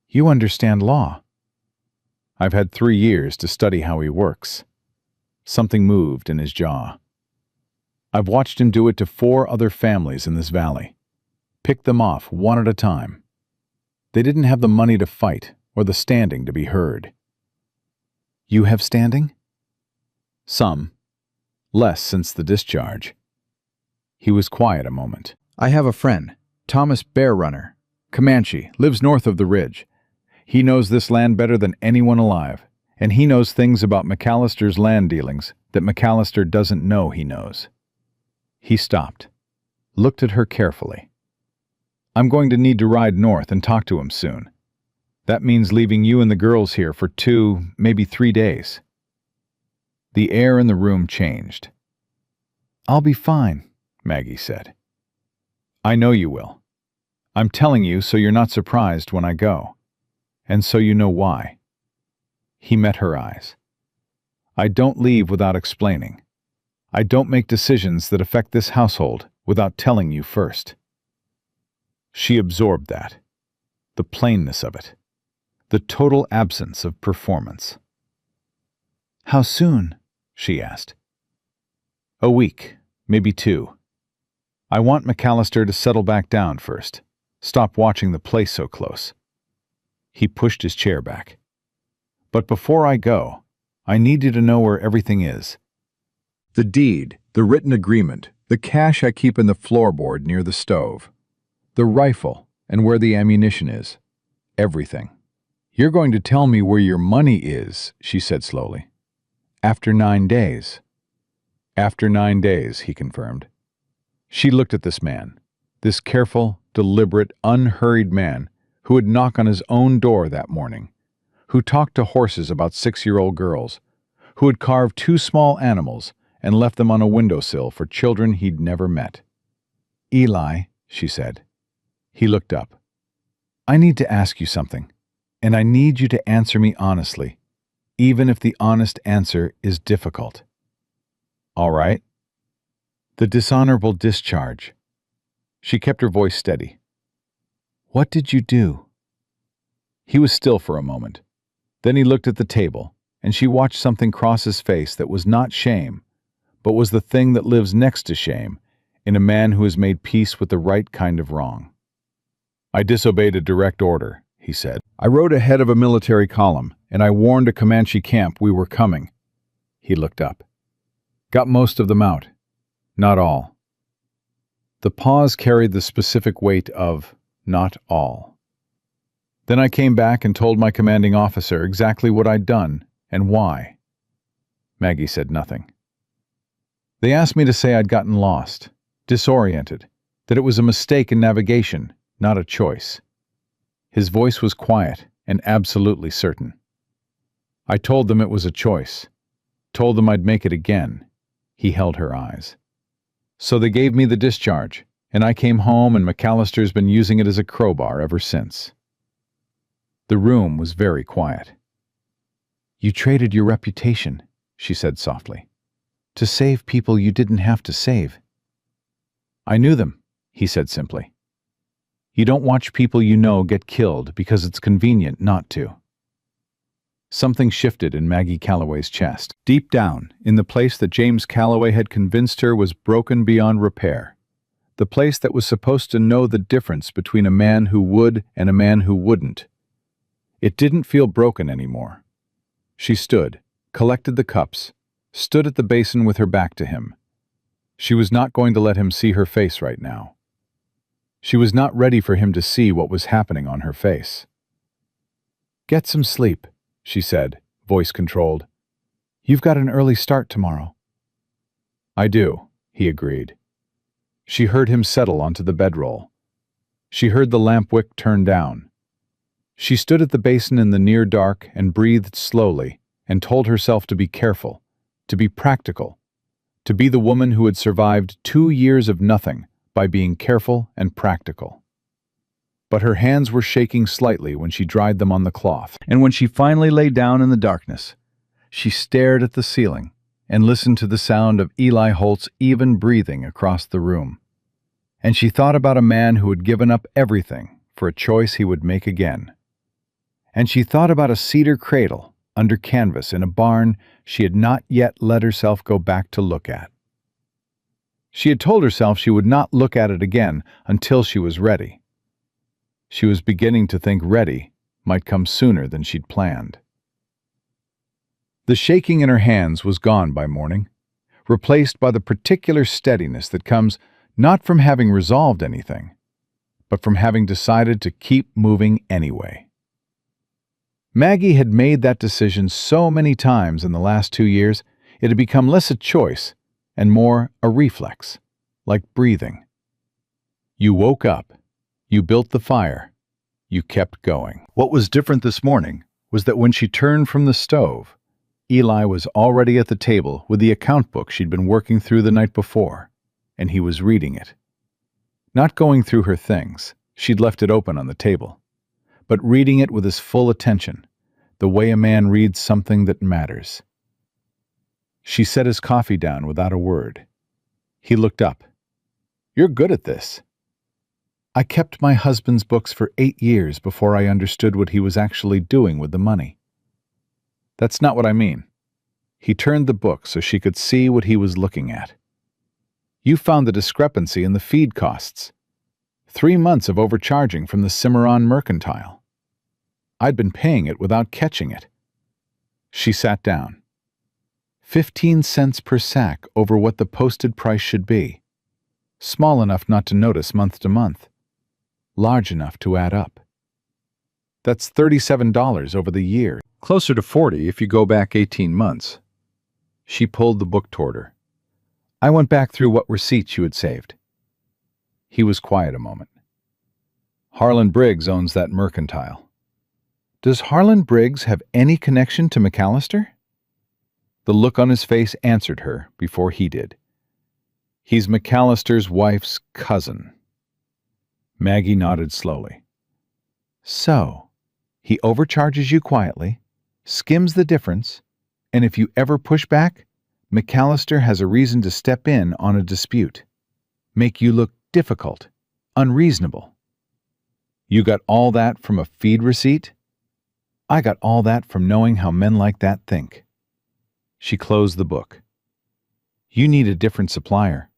S1: "You understand law." "I've had 3 years to study how he works." Something moved in his jaw. "I've watched him do it to 4 other families in this valley. Pick them off one at a time. They didn't have the money to fight or the standing to be heard." "You have standing?" "Some. Less since the discharge." He was quiet a moment. "I have a friend, Thomas Bear Runner, Comanche, lives north of the ridge. He knows this land better than anyone alive, and he knows things about McAllister's land dealings that McAllister doesn't know he knows." He stopped, looked at her carefully. "I'm going to need to ride north and talk to him soon. That means leaving you and the girls here for 2, maybe 3 days." The air in the room changed. "I'll be fine," Maggie said. "I know you will. I'm telling you so you're not surprised when I go, and so you know why." He met her eyes. "I don't leave without explaining. I don't make decisions that affect this household without telling you first." She absorbed that, the plainness of it, the total absence of performance. "How soon?" she asked. "A week, maybe 2. I want McAllister to settle back down first. Stop watching the place so close." He pushed his chair back. "But before I go, I need you to know where everything is. The deed, the written agreement, the cash I keep in the floorboard near the stove, the rifle, and where the ammunition is. Everything." "You're going to tell me where your money is," she said slowly. "After 9 days." "After 9 days," he confirmed. She looked at this man, this careful, deliberate, unhurried man who would knock on his own door that morning, who talked to horses about 6-year-old girls, who had carved 2 small animals and left them on a windowsill for children he'd never met. "Eli," she said. He looked up. "I need to ask you something, and I need you to answer me honestly, even if the honest answer is difficult." "All right." "The dishonorable discharge." She kept her voice steady. "What did you do?" He was still for a moment. Then he looked at the table, and she watched something cross his face that was not shame, but was the thing that lives next to shame in a man who has made peace with the right kind of wrong. "I disobeyed a direct order," he said. "I rode ahead of a military column, and I warned a Comanche camp we were coming." He looked up. "Got most of them out. Not all." The pause carried the specific weight of not all. "Then I came back and told my commanding officer exactly what I'd done and why." Maggie said nothing. "They asked me to say I'd gotten lost, disoriented, that it was a mistake in navigation, not a choice." His voice was quiet and absolutely certain. "I told them it was a choice. Told them I'd make it again." He held her eyes. "So they gave me the discharge, and I came home and McAllister's been using it as a crowbar ever since." The room was very quiet. "You traded your reputation," she said softly, "to save people you didn't have to save." "I knew them," he said simply. "You don't watch people you know get killed because it's convenient not to." Something shifted in Maggie Calloway's chest. Deep down, in the place that James Calloway had convinced her was broken beyond repair, the place that was supposed to know the difference between a man who would and a man who wouldn't. It didn't feel broken anymore. She stood, collected the cups, stood at the basin with her back to him. She was not going to let him see her face right now. She was not ready for him to see what was happening on her face. "Get some sleep," she said,
S2: voice controlled. "You've got an early start tomorrow." "I do," he agreed. She heard him settle onto the bedroll. She heard the lamp wick turn down. She stood at the basin in the near dark and breathed slowly and told herself to be careful, to be practical, to be the woman who had survived 2 years of nothing by being careful and practical. But her hands were shaking slightly when she dried them on the cloth, and when she finally lay down in the darkness, she stared at the ceiling and listened to the sound of Eli Holt's even breathing across the room. And she thought about a man who had given up everything for a choice he would make again. And she thought about a cedar cradle under canvas in a barn she had not yet let herself go back to look at. She had told herself she would not look at it again until she was ready. She was beginning to think ready might come sooner than she'd planned. The shaking in her hands was gone by morning, replaced by the particular steadiness that comes not from having resolved anything, but from having decided to keep moving anyway. Maggie had made that decision so many times in the last 2 years, it had become less a choice and more a reflex, like breathing. You woke up, you built the fire, you kept going. What was different this morning was that when she turned from the stove, Eli was already at the table with the account book she'd been working through the night before, and he was reading it. Not going through her things, she'd left it open on the table, but reading it with his full attention, the way a man reads something that matters. She set his coffee down without a word. He looked up. "You're good at this." "I kept my husband's books for 8 years before I understood what he was actually doing with the money." "That's not what I mean." He turned the book so she could see what he was looking at. "You found the discrepancy in the feed costs. 3 months of overcharging from the Cimarron Mercantile. I'd been paying it without catching it." She sat down. 15 cents per sack over what the posted price should be. Small enough not to notice month to month. Large enough to add up. That's $37 over the year. Closer to 40 if you go back 18 months. She pulled the book toward her. "I went back through what receipts you had saved." He was quiet a moment. "Harlan Briggs owns that mercantile." "Does Harlan Briggs have any connection to McAllister?" The look on his face answered her before he did. "He's McAllister's wife's cousin." Maggie nodded slowly. "So, he overcharges you quietly, skims the difference, and if you ever push back, McAllister has a reason to step in on a dispute. Make you look difficult, unreasonable. You got all that from a feed receipt? I got all that from knowing how men like that think." She closed the book. "You need a different supplier.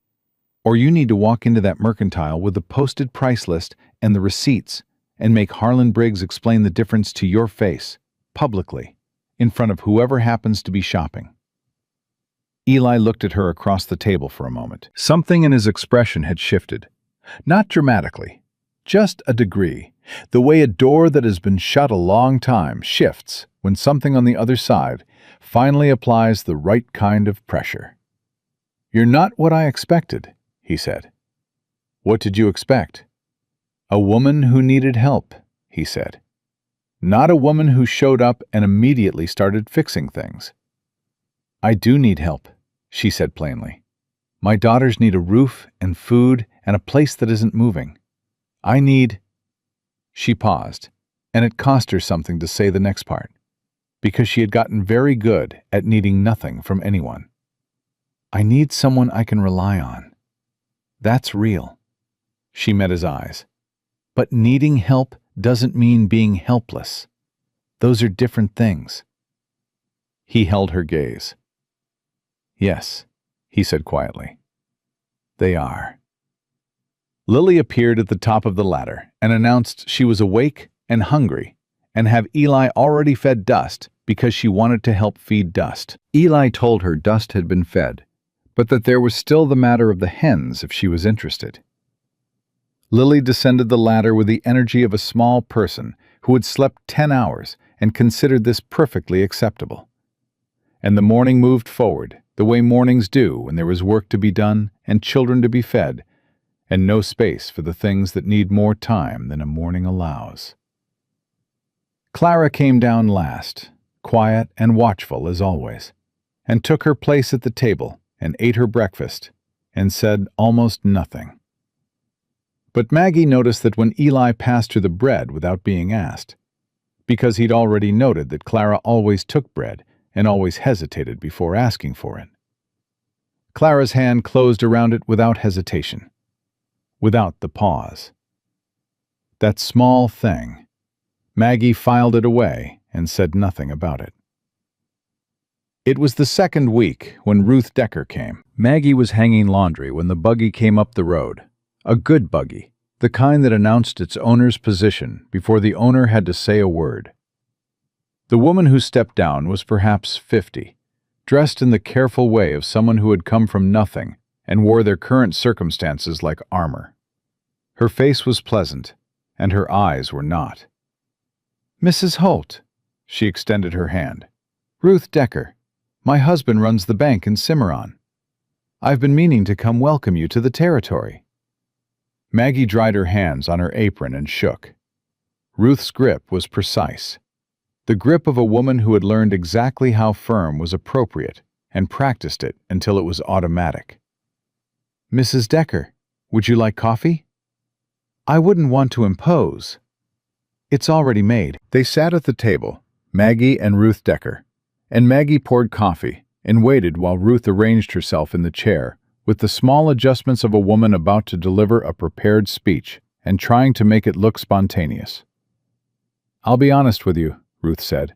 S2: Or you need to walk into that mercantile with the posted price list and the receipts and make Harlan Briggs explain the difference to your face, publicly, in front of whoever happens to be shopping." Eli looked at her across the table for a moment. Something in his expression had shifted. Not dramatically, just a degree, the way a door that has been shut a long time shifts when something on the other side finally applies the right kind of pressure. "You're not what I expected," he said. "What did you expect?" "A woman who needed help," he said. "Not a woman who showed up and immediately started fixing things." "I do need help," she said plainly. "My daughters need a roof and food and a place that isn't moving. I need—" She paused, and it cost her something to say the next part, because she had gotten very good at needing nothing from anyone. "I need someone I can rely on. That's real." She met his eyes. "But needing help doesn't mean being helpless. Those are different things." He held her gaze. "Yes," he said quietly. "They are." Lily appeared at the top of the ladder and announced she was awake and hungry and have Eli already fed Dust because she wanted to help feed Dust. Eli told her Dust had been fed, but that there was still the matter of the hens if she was interested. Lily descended the ladder with the energy of a small person who had slept 10 hours
S1: and considered this perfectly acceptable. And the morning moved forward, the way mornings do when there was work to be done and children to be fed, and no space for the things that need more time than a morning allows. Clara came down last, quiet and watchful as always, and took her place at the table and ate her breakfast and said almost nothing. But Maggie noticed that when Eli passed her the bread without being asked, because he'd already noted that Clara always took bread and always hesitated before asking for it. Clara's hand closed around it without hesitation, without the pause. That small thing. Maggie filed it away and said nothing about it. It was the second week when Ruth Decker came. Maggie was hanging laundry when the buggy came up the road. A good buggy, the kind that announced its owner's position before the owner had to say a word. The woman who stepped down was perhaps 50, dressed in the careful way of someone who had come from nothing and wore their current circumstances like armor. Her face was pleasant, and her eyes were not. "Mrs. Holt," she extended her hand. "Ruth Decker. My husband runs the bank in Cimarron. I've been meaning to come welcome you to the territory." Maggie dried her hands on her apron and shook. Ruth's grip was precise. The grip of a woman who had learned exactly how firm was appropriate and practiced it until it was automatic. "Mrs. Decker, would you like coffee?" "I wouldn't want to impose. It's already made." They sat at the table, Maggie and Ruth Decker, and Maggie poured coffee and waited while Ruth arranged herself in the chair with the small adjustments of a woman about to deliver a prepared speech and trying to make it look spontaneous. "I'll be honest with you," Ruth said.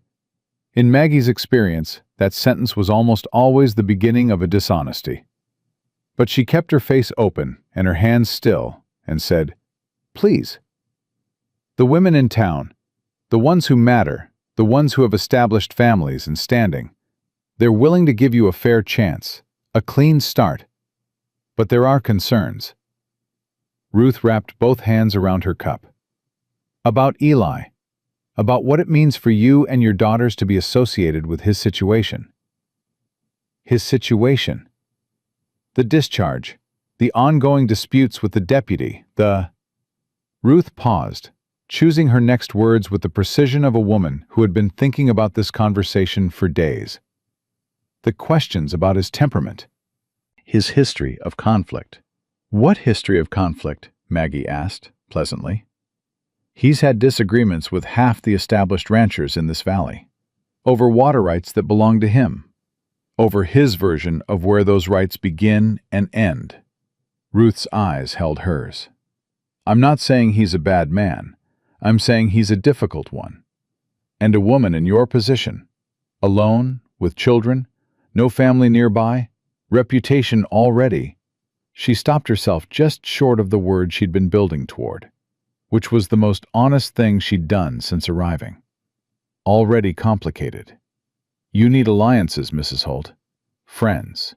S1: In Maggie's experience, that sentence was almost always the beginning of a dishonesty. But she kept her face open and her hands still and said, "Please." The women in town, the ones who matter, the ones who have established families and standing, they're willing to give you a fair chance, a clean start. But there are concerns. Ruth wrapped both hands around her cup. About Eli, about what it means for you and your daughters to be associated with his situation. His situation. The discharge, the ongoing disputes with the deputy, Ruth paused, choosing her next words with the precision of a woman who had been thinking about this conversation for days. The questions about his temperament. His history of conflict. "What history of conflict?" Maggie asked, pleasantly. "He's had disagreements with half the established ranchers in this valley, over water rights that belong to him, over his version of where those rights begin and end." Ruth's eyes held hers. "I'm not saying he's a bad man. I'm saying he's a difficult one. And a woman in your position, alone, with children, no family nearby, reputation already." She stopped herself just short of the word she'd been building toward, which was the most honest thing she'd done since arriving. Already complicated. You need alliances, Mrs. Holt. Friends.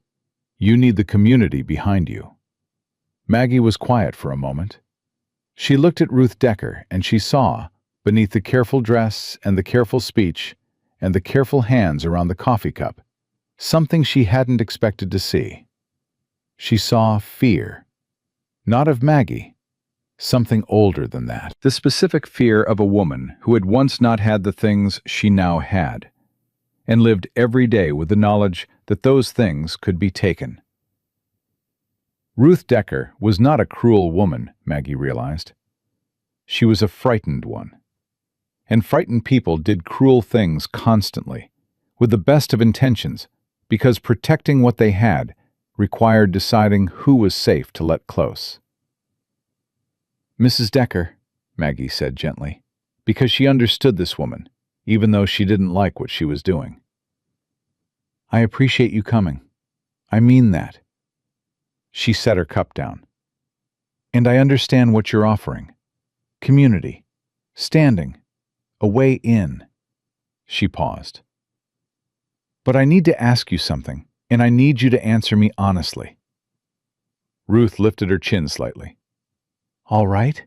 S1: You need the community behind you. Maggie was quiet for a moment. She looked at Ruth Decker and she saw, beneath the careful dress and the careful speech and the careful hands around the coffee cup, something she hadn't expected to see. She saw fear. Not of Maggie. Something older than that. The specific fear of a woman who had once not had the things she now had, and lived every day with the knowledge that those things could be taken. Ruth Decker was not a cruel woman, Maggie realized. She was a frightened one. And frightened people did cruel things constantly, with the best of intentions, because protecting what they had required deciding who was safe to let close. "Mrs. Decker," Maggie said gently, because she understood this woman, even though she didn't like what she was doing. "I appreciate you coming. I mean that." She set her cup down. "And I understand what you're offering. Community. Standing. A way in." She paused. "But I need to ask you something, and I need you to answer me honestly." Ruth lifted her chin slightly. "All right?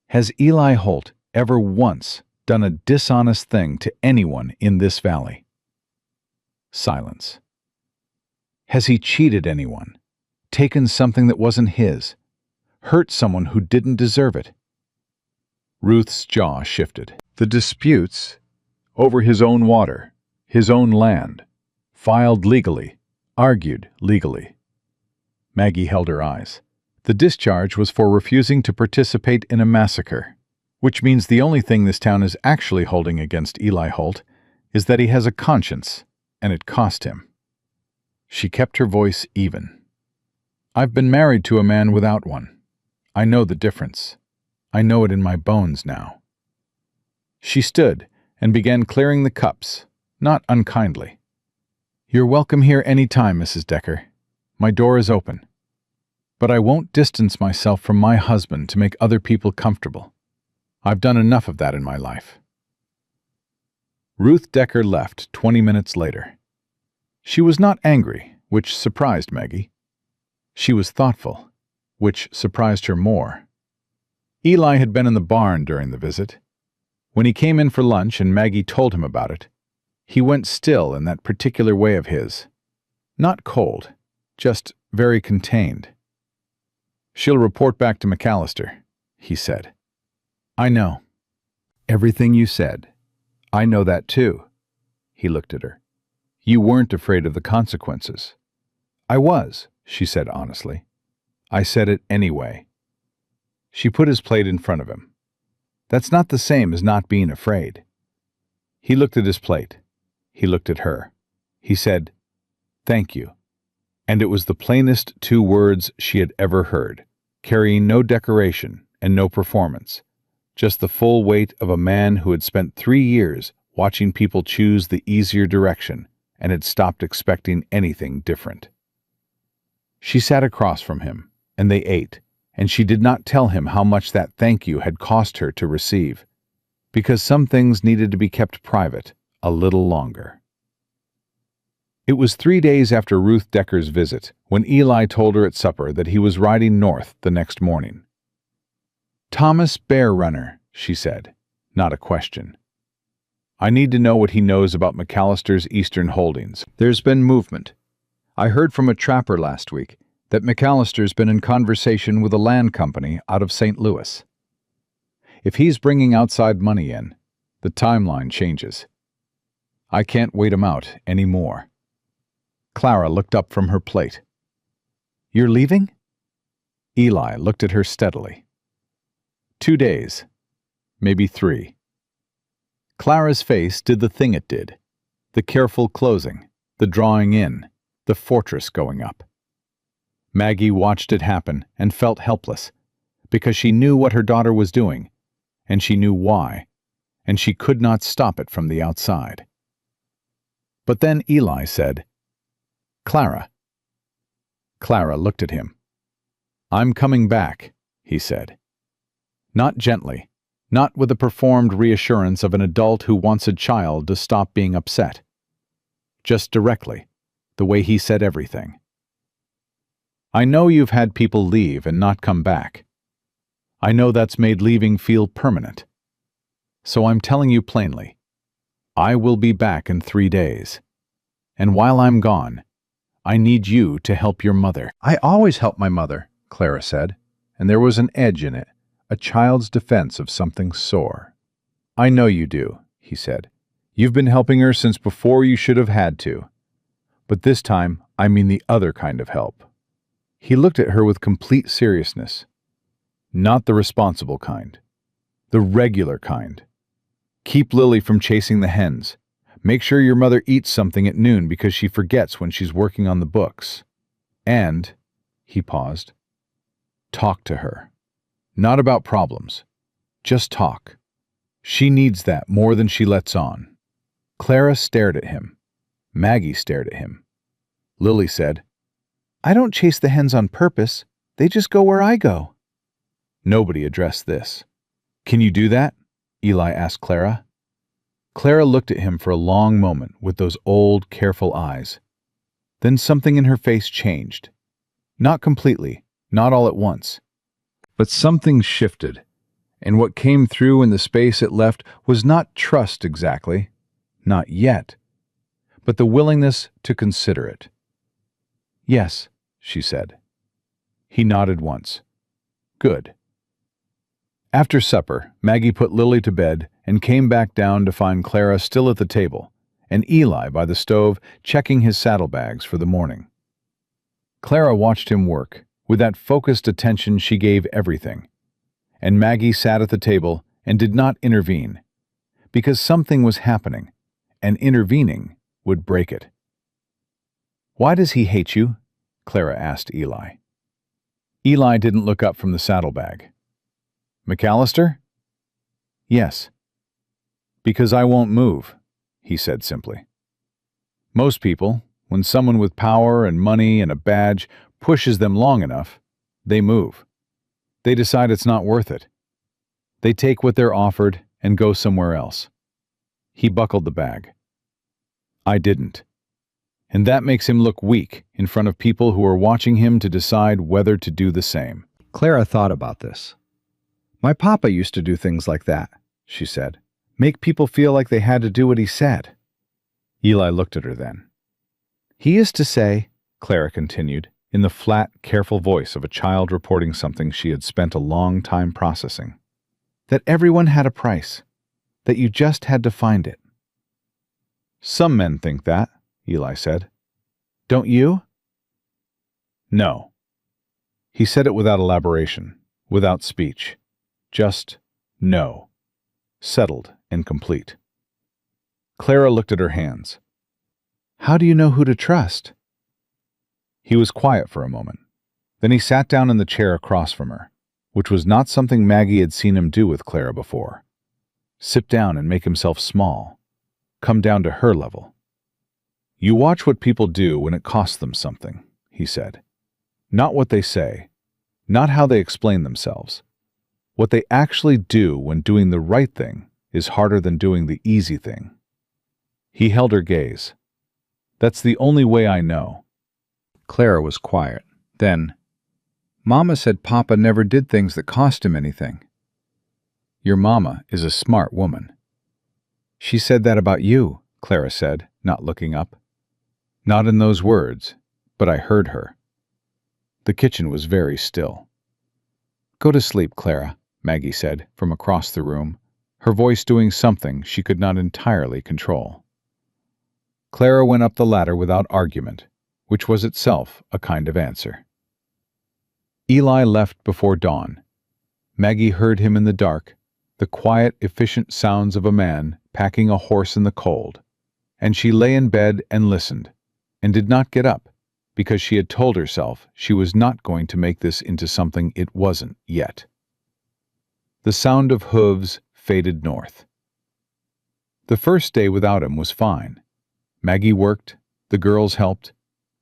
S1: Has Eli Holt ever once done a dishonest thing to anyone in this valley? Silence. Has he cheated anyone? Taken something that wasn't his? Hurt someone who didn't deserve it? Ruth's jaw shifted. The disputes over his own water, his own land, filed legally, argued legally. Maggie held her eyes. The discharge was for refusing to participate in a massacre, which means the only thing this town is actually holding against Eli Holt is that he has a conscience, and it cost him. She kept her voice even. I've been married to a man without one. I know the difference. I know it in my bones now. She stood and began clearing the cups, not unkindly. You're welcome here any time, Mrs. Decker. My door is open. But I won't distance myself from my husband to make other people comfortable. I've done enough of that in my life. Ruth Decker left 20 minutes later. She was not angry, which surprised Maggie. She was thoughtful, which surprised her more. Eli had been in the barn during the visit. When he came in for lunch and Maggie told him about it, he went still in that particular way of his. Not cold, just very contained. She'll report back to McAllister, he said. I know. Everything you said. I know that too. He looked at her. You weren't afraid of the consequences. I was, she said honestly. I said it anyway. She put his plate in front of him. That's not the same as not being afraid. He looked at his plate. He looked at her. He said, Thank you. And it was the plainest 2 words she had ever heard, carrying no decoration and no performance, just the full weight of a man who had spent 3 years watching people choose the easier direction and had stopped expecting anything different. She sat across from him, and they ate, and she did not tell him how much that thank you had cost her to receive, because some things needed to be kept private a little longer. It was 3 days after Ruth Decker's visit when Eli told her at supper that he was riding north the next morning. Thomas Bear Runner, she said, not a question. I need to know what he knows about McAllister's Eastern holdings. There's been movement. I heard from a trapper last week that McAllister's been in conversation with a land company out of St. Louis. If he's bringing outside money in, the timeline changes. I can't wait him out anymore. Clara looked up from her plate. You're leaving? Eli looked at her steadily. 2 days, maybe 3. Clara's face did the thing it did, the careful closing, the drawing in, the fortress going up. Maggie watched it happen and felt helpless, because she knew what her daughter was doing, and she knew why, and she could not stop it from the outside. But then Eli said, Clara. Clara looked at him. I'm coming back, he said. Not gently, not with the performed reassurance of an adult who wants a child to stop being upset. Just directly, the way he said everything. I know you've had people leave and not come back. I know that's made leaving feel permanent. So I'm telling you plainly, I will be back in 3 days. And while I'm gone, I need you to help your mother. I always help my mother, Clara said, and there was an edge in it, a child's defense of something sore. I know you do, he said. You've been helping her since before you should have had to. But this time, I mean the other kind of help. He looked at her with complete seriousness. Not the responsible kind. The regular kind. Keep Lily from chasing the hens. Make sure your mother eats something at noon because she forgets when she's working on the books. And, he paused, talk to her. Not about problems. Just talk. She needs that more than she lets on. Clara stared at him. Maggie stared at him. Lily said, I don't chase the hens on purpose. They just go where I go. Nobody addressed this. Can you do that? Eli asked Clara. Clara looked at him for a long moment with those old, careful eyes. Then something in her face changed. Not completely, not all at once. But something shifted, And what came through in the space it left was not trust exactly, not yet, but the willingness to consider it. "Yes," she said. He nodded once. "Good." After supper, Maggie put Lily to bed and came back down to find Clara still at the table and Eli by the stove checking his saddlebags for the morning. Clara watched him work with that focused attention she gave everything, and Maggie sat at the table and did not intervene, because something was happening, and intervening would break it. "Why does he hate you?" Clara asked Eli. Eli didn't look up from the saddlebag. "McAllister?" "Yes." "Because I won't move," he said simply. "Most people, when someone with power and money and a badge pushes them long enough, they move. They decide it's not worth it. They take what they're offered and go somewhere else." He buckled the bag. "I didn't. And that makes him look weak in front of people who are watching him to decide whether to do the same." Clara thought about this. "My papa used to do things like that," she said. "Make people feel like they had to do what he said." Eli looked at her then. "He used to say," Clara continued, in the flat, careful voice of a child reporting something she had spent a long time processing, "that everyone had a price, that you just had to find it." "Some men think that," Eli said. "Don't you?" "No." He said it without elaboration, without speech. Just no. Settled and complete. Clara looked at her hands. "How do you know who to trust?" He was quiet for a moment. Then he sat down in the chair across from her, which was not something Maggie had seen him do with Clara before. Sit down and make himself small. Come down to her level. "You watch what people do when it costs them something," he said. "Not what they say, not how they explain themselves. What they actually do when doing the right thing is harder than doing the easy thing." He held her gaze. "That's the only way I know." Clara was quiet. Then, "Mama said Papa never did things that cost him anything." "Your mama is a smart woman." "She said that about you," Clara said, not looking up. "Not in those words, but I heard her." The kitchen was very still. "Go to sleep, Clara," Maggie said from across the room, her voice doing something she could not entirely control. Clara went up the ladder without argument, which was itself a kind of answer. Eli left before dawn. Maggie heard him in the dark, the quiet, efficient sounds of a man packing a horse in the cold, and she lay in bed and listened, and did not get up, because she had told herself she was not going to make this into something it wasn't yet. The sound of hooves faded north. The first day without him was fine. Maggie worked, the girls helped,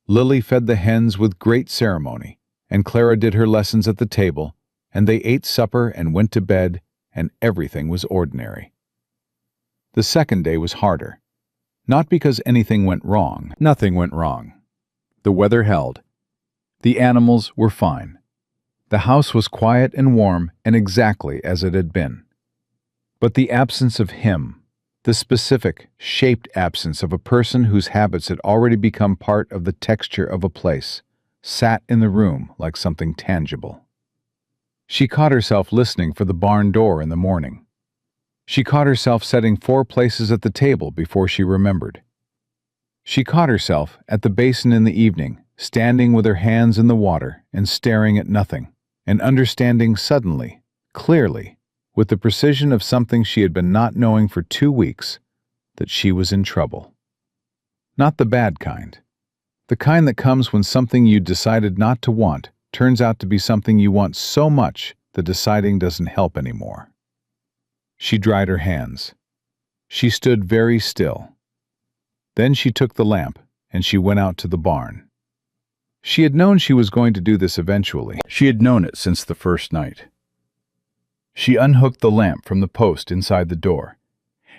S1: Lily fed the hens with great ceremony, and Clara did her lessons at the table, and they ate supper and went to bed, and everything was ordinary. The second day was harder. Not because anything went wrong. Nothing went wrong. The weather held. The animals were fine. The house was quiet and warm and exactly as it had been. But the absence of him, the specific, shaped absence of a person whose habits had already become part of the texture of a place, sat in the room like something tangible. She caught herself listening for the barn door in the morning. She caught herself setting 4 places at the table before she remembered. She caught herself at the basin in the evening, standing with her hands in the water and staring at nothing, and understanding suddenly, clearly, with the precision of something she had been not knowing for 2 weeks, that she was in trouble. Not the bad kind. The kind that comes when something you decided not to want turns out to be something you want so much that deciding doesn't help anymore. She dried her hands. She stood very still. Then she took the lamp and she went out to the barn. She had known she was going to do this eventually. She had known it since the first night. She unhooked the lamp from the post inside the door,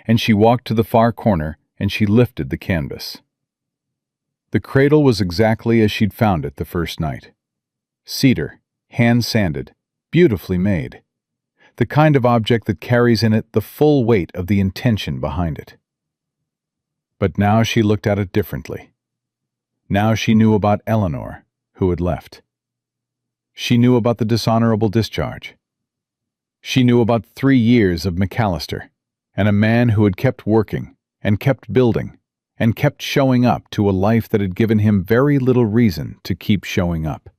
S1: and she walked to the far corner and she lifted the canvas. The cradle was exactly as she'd found it the first night. Cedar, hand-sanded, beautifully made. the kind of object that carries in it the full weight of the intention behind it. But now she looked at it differently. Now she knew about Eleanor, who had left. She knew about the dishonorable discharge. She knew about 3 years of McAllister, and a man who had kept working, and kept building, and kept showing up to a life that had given him very little reason to keep showing up.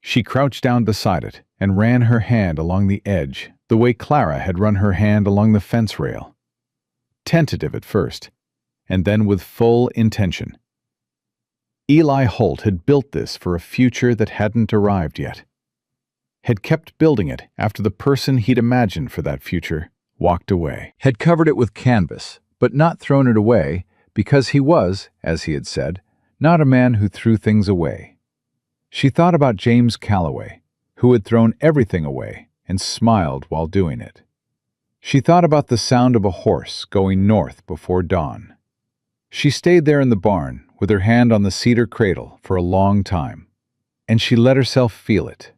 S1: She crouched down beside it and ran her hand along the edge the way Clara had run her hand along the fence rail. Tentative at first, and then with full intention. Eli Holt had built this for a future that hadn't arrived yet. Had kept building it after the person he'd imagined for that future walked away. Had covered it with canvas, but not thrown it away because he was, as he had said, not a man who threw things away. She thought about James Calloway, who had thrown everything away and smiled while doing it. She thought about the sound of a horse going north before dawn. She stayed there in the barn with her hand on the cedar cradle for a long time, and she let herself feel it,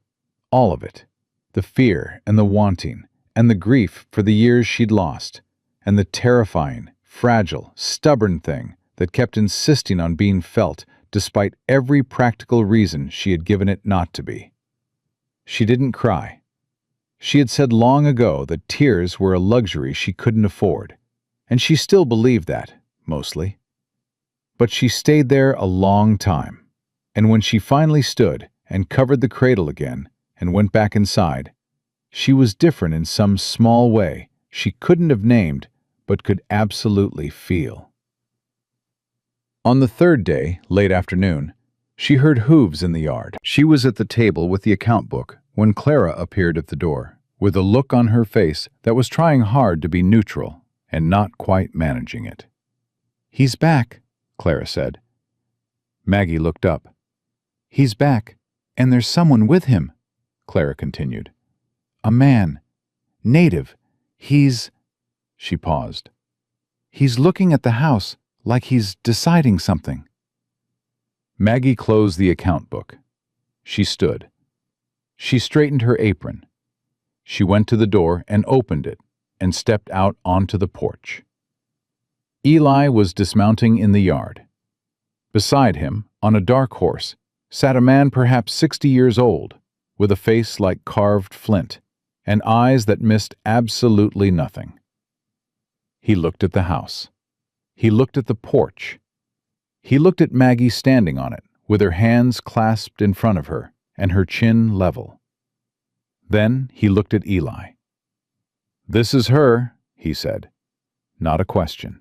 S1: all of it, the fear and the wanting and the grief for the years she'd lost, and the terrifying, fragile, stubborn thing that kept insisting on being felt despite every practical reason she had given it not to be. She didn't cry. She had said long ago that tears were a luxury she couldn't afford, and she still believed that, mostly. But she stayed there a long time, and when she finally stood and covered the cradle again and went back inside, she was different in some small way she couldn't have named but could absolutely feel. On the 3rd day, late afternoon, she heard hooves in the yard. She was at the table with the account book when Clara appeared at the door, with a look on her face that was trying hard to be neutral and not quite managing it. "He's back," Clara said. Maggie looked up. "He's back, and there's someone with him," Clara continued. "A man. Native. He's—" She paused. "He's looking at the house, like he's deciding something." Maggie closed the account book. She stood. She straightened her apron. She went to the door and opened it and stepped out onto the porch. Eli was dismounting in the yard. Beside him, on a dark horse, sat a man perhaps 60 years old, with a face like carved flint, and eyes that missed absolutely nothing. He looked at the house. He looked at the porch. He looked at Maggie standing on it, with her hands clasped in front of her and her chin level. Then he looked at Eli. "This is her," he said. Not a question.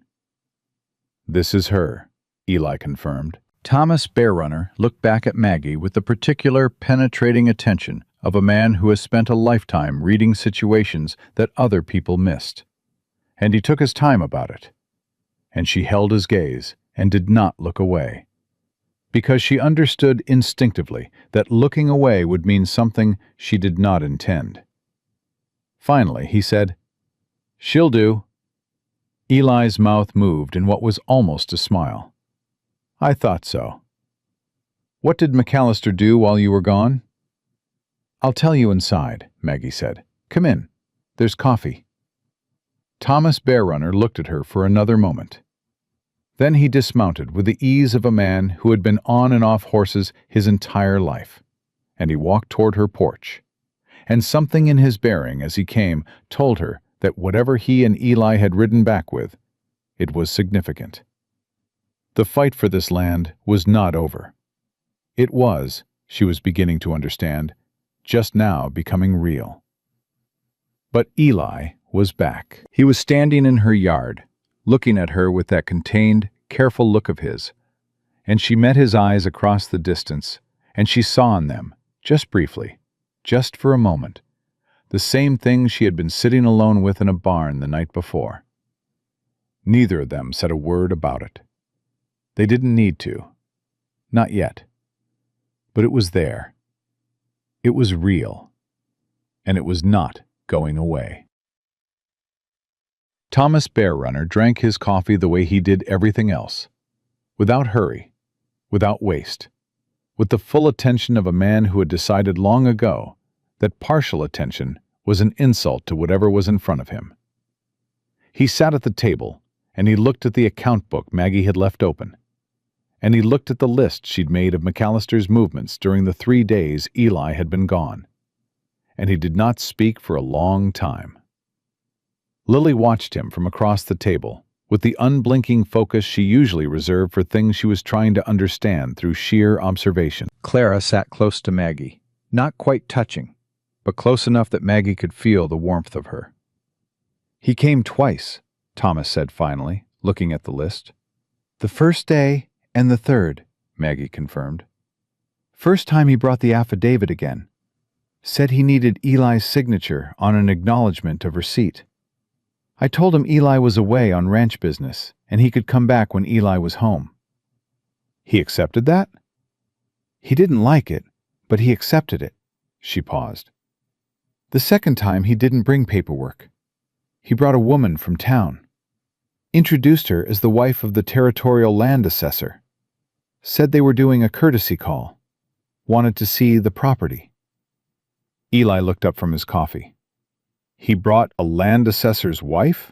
S1: "This is her," Eli confirmed. Thomas Bearrunner looked back at Maggie with the particular penetrating attention of a man who has spent a lifetime reading situations that other people missed. And he took his time about it. And she held his gaze and did not look away, because she understood instinctively that looking away would mean something she did not intend. Finally, he said, "She'll do." Eli's mouth moved in what was almost a smile. "I thought so. What did McAllister do while you were gone?" "I'll tell you inside," Maggie said. "Come in. There's coffee." Thomas Bearrunner looked at her for another moment. Then he dismounted with the ease of a man who had been on and off horses his entire life, and he walked toward her porch. And something in his bearing as he came told her that whatever he and Eli had ridden back with, it was significant. The fight for this land was not over. It was, she was beginning to understand, just now becoming real. But Eli was back. He was standing in her yard, looking at her with that contained, careful look of his, and she met his eyes across the distance, and she saw in them, just briefly, just for a moment, the same thing she had been sitting alone with in a barn the night before. Neither of them said a word about it. They didn't need to. Not yet. But it was there. It was real. And it was not going away. Thomas Bearrunner drank his coffee the way he did everything else, without hurry, without waste, with the full attention of a man who had decided long ago that partial attention was an insult to whatever was in front of him. He sat at the table, and he looked at the account book Maggie had left open. And he looked at the list she'd made of McAllister's movements during the 3 days Eli had been gone. And he did not speak for a long time. Lily watched him from across the table, with the unblinking focus she usually reserved for things she was trying to understand through sheer observation. Clara sat close to Maggie, not quite touching, but close enough that Maggie could feel the warmth of her. "He came twice," Thomas said finally, looking at the list. "The first day and the third," Maggie confirmed. "First time he brought the affidavit again. Said he needed Eli's signature on an acknowledgement of receipt. I told him Eli was away on ranch business, and he could come back when Eli was home." "He accepted that?" "He didn't like it, but he accepted it." She paused. "The second time he didn't bring paperwork. He brought a woman from town. Introduced her as the wife of the territorial land assessor. Said they were doing a courtesy call. Wanted to see the property." Eli looked up from his coffee. "He brought a land assessor's wife?"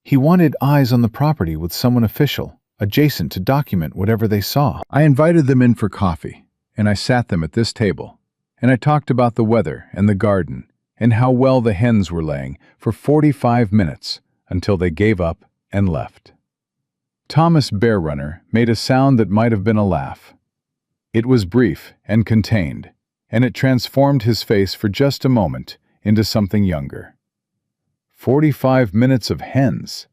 S1: "He wanted eyes on the property with someone official, adjacent to document whatever they saw. I invited them in for coffee, and I sat them at this table, and I talked about the weather and the garden, and how well the hens were laying for 45 minutes until they gave up and left." Thomas Bearrunner made a sound that might have been a laugh. It was brief and contained, and it transformed his face for just a moment into something younger. 45 minutes of hens.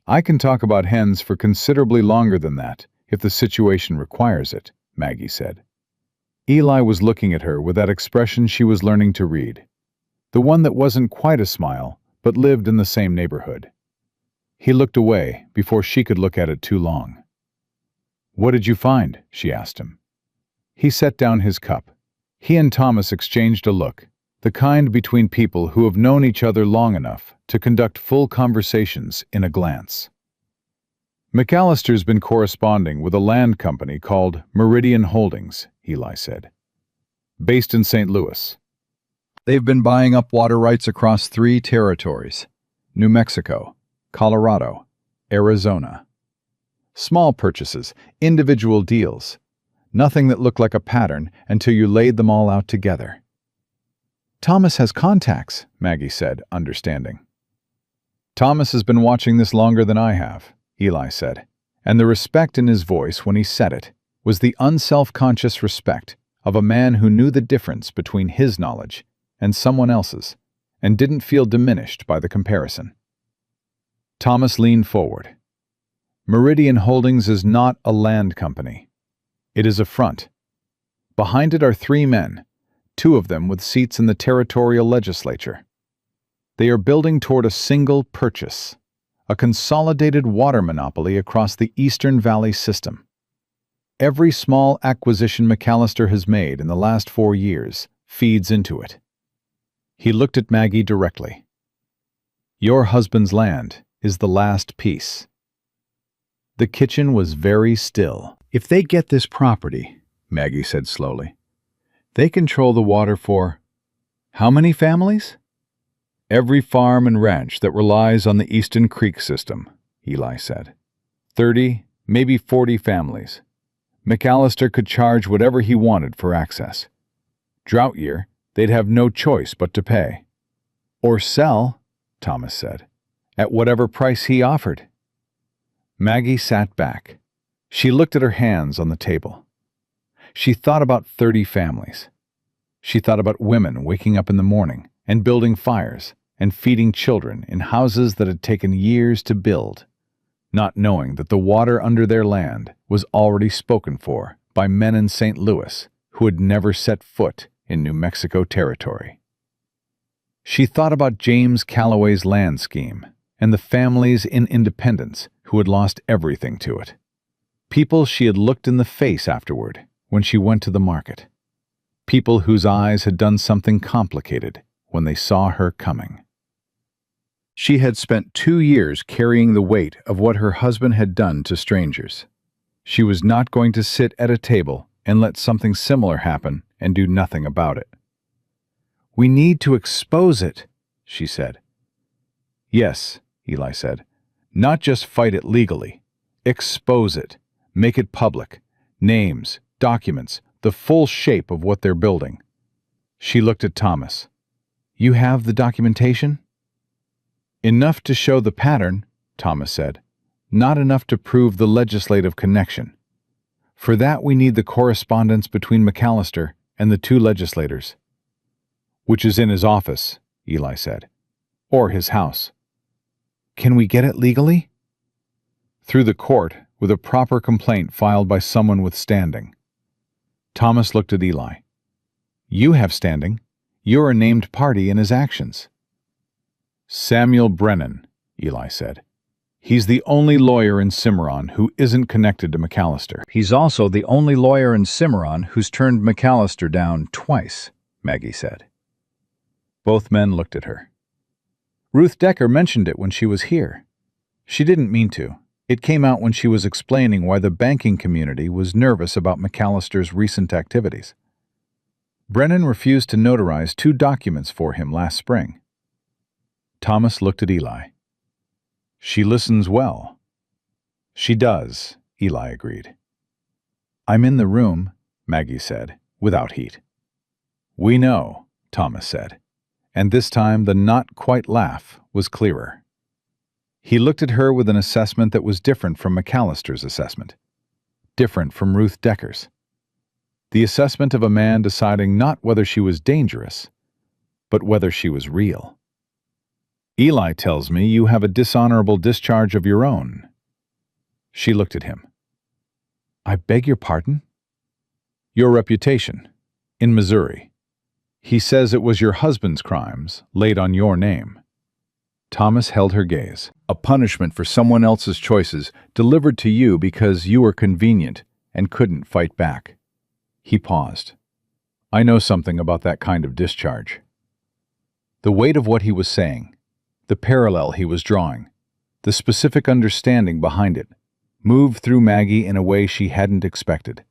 S1: "I can talk about hens for considerably longer than that, if the situation requires it," Maggie said. Eli was looking at her with that expression she was learning to read, the one that wasn't quite a smile, but lived in the same neighborhood. He looked away before she could look at it too long. "What did you find?" she asked him. He set down his cup. He and Thomas exchanged a look, the kind between people who have known each other long enough to conduct full conversations in a glance. "McAllister's been corresponding with a land company called Meridian Holdings," Eli said. "Based in St. Louis. They've been buying up water rights across 3 territories: New Mexico, Colorado, Arizona. Small purchases, individual deals. Nothing that looked like a pattern until you laid them all out together." "Thomas has contacts," Maggie said, understanding. "Thomas has been watching this longer than I have," Eli said, and the respect in his voice when he said it was the unself-conscious respect of a man who knew the difference between his knowledge and someone else's, and didn't feel diminished by the comparison. Thomas leaned forward. "Meridian Holdings is not a land company. It is a front. Behind it are 3 men, 2 of them with seats in the territorial legislature. They are building toward a single purchase, a consolidated water monopoly across the Eastern Valley system. Every small acquisition McAllister has made in the last 4 years feeds into it." He looked at Maggie directly. "Your husband's land is the last piece." The kitchen was very still. "If they get this property," Maggie said slowly, "they control the water for how many families?" "Every farm and ranch that relies on the Eastern Creek system," Eli said. 30, maybe 40 families. McAllister could charge whatever he wanted for access. Drought year, they'd have no choice but to pay. "Or sell," Thomas said, "at whatever price he offered." Maggie sat back. She looked at her hands on the table. She thought about 30 families. She thought about women waking up in the morning and building fires and feeding children in houses that had taken years to build, not knowing that the water under their land was already spoken for by men in St. Louis who had never set foot in New Mexico territory. She thought about James Calloway's land scheme and the families in Independence who had lost everything to it. People she had looked in the face afterward when she went to the market. People whose eyes had done something complicated when they saw her coming. She had spent 2 years carrying the weight of what her husband had done to strangers. She was not going to sit at a table and let something similar happen and do nothing about it. We need to expose it, she said. Yes, Eli said. Not just fight it legally. Expose it. Make it public. Names, documents, the full shape of what they're building. She looked at Thomas. You have the documentation? Enough to show the pattern, Thomas said. Not enough to prove the legislative connection. For that we need the correspondence between McAllister and the two legislators. Which is in his office, Eli said. Or his house. Can we get it legally? Through the court, with a proper complaint filed by someone with standing. Thomas looked at Eli. You have standing. You're a named party in his actions. Samuel Brennan, Eli said. He's the only lawyer in Cimarron who isn't connected to McAllister. He's also the only lawyer in Cimarron who's turned McAllister down twice, Maggie said. Both men looked at her. Ruth Decker mentioned it when she was here. She didn't mean to. It came out when she was explaining why the banking community was nervous about McAllister's recent activities. Brennan refused to notarize 2 documents for him last spring. Thomas looked at Eli. She listens well. She does, Eli agreed. I'm in the room, Maggie said, without heat. We know, Thomas said, and this time the not-quite laugh was clearer. He looked at her with an assessment that was different from McAllister's assessment, different from Ruth Decker's. The assessment of a man deciding not whether she was dangerous, but whether she was real. Eli tells me you have a dishonorable discharge of your own. She looked at him. I beg your pardon? Your reputation, in Missouri. He says it was your husband's crimes laid on your name. Thomas held her gaze. A punishment for someone else's choices delivered to you because you were convenient and couldn't fight back. He paused. I know something about that kind of discharge. The weight of what he was saying, the parallel he was drawing, the specific understanding behind it, moved through Maggie in a way she hadn't expected.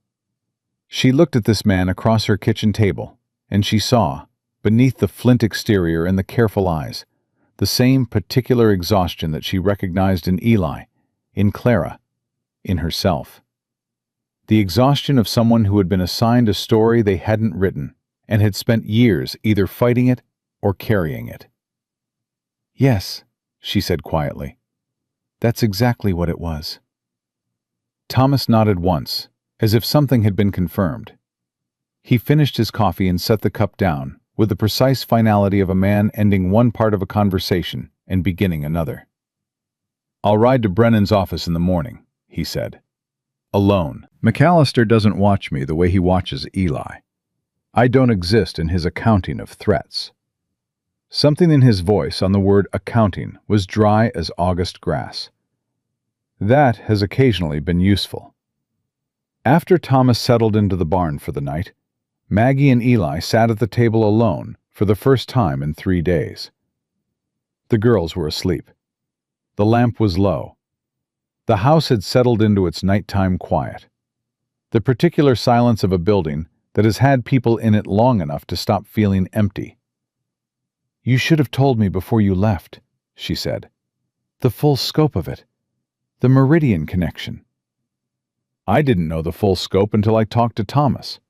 S1: She looked at this man across her kitchen table, and she saw, beneath the flint exterior and the careful eyes, the same particular exhaustion that she recognized in Eli, in Clara, in herself. The exhaustion of someone who had been assigned a story they hadn't written and had spent years either fighting it or carrying it. Yes, she said quietly. That's exactly what it was. Thomas nodded once, as if something had been confirmed. He finished his coffee and set the cup down, with the precise finality of a man ending one part of a conversation and beginning another. I'll ride to Brennan's office in the morning, he said. Alone. McAllister doesn't watch me the way he watches Eli. I don't exist in his accounting of threats. Something in his voice on the word accounting was dry as August grass. That has occasionally been useful. After Thomas settled into the barn for the night, Maggie and Eli sat at the table alone for the first time in 3 days. The girls were asleep. The lamp was low. The house had settled into its nighttime quiet. The particular silence of a building that has had people in it long enough to stop feeling empty. You should have told me before you left, she said. The full scope of it. The Meridian connection. I didn't know the full scope until I talked to Thomas.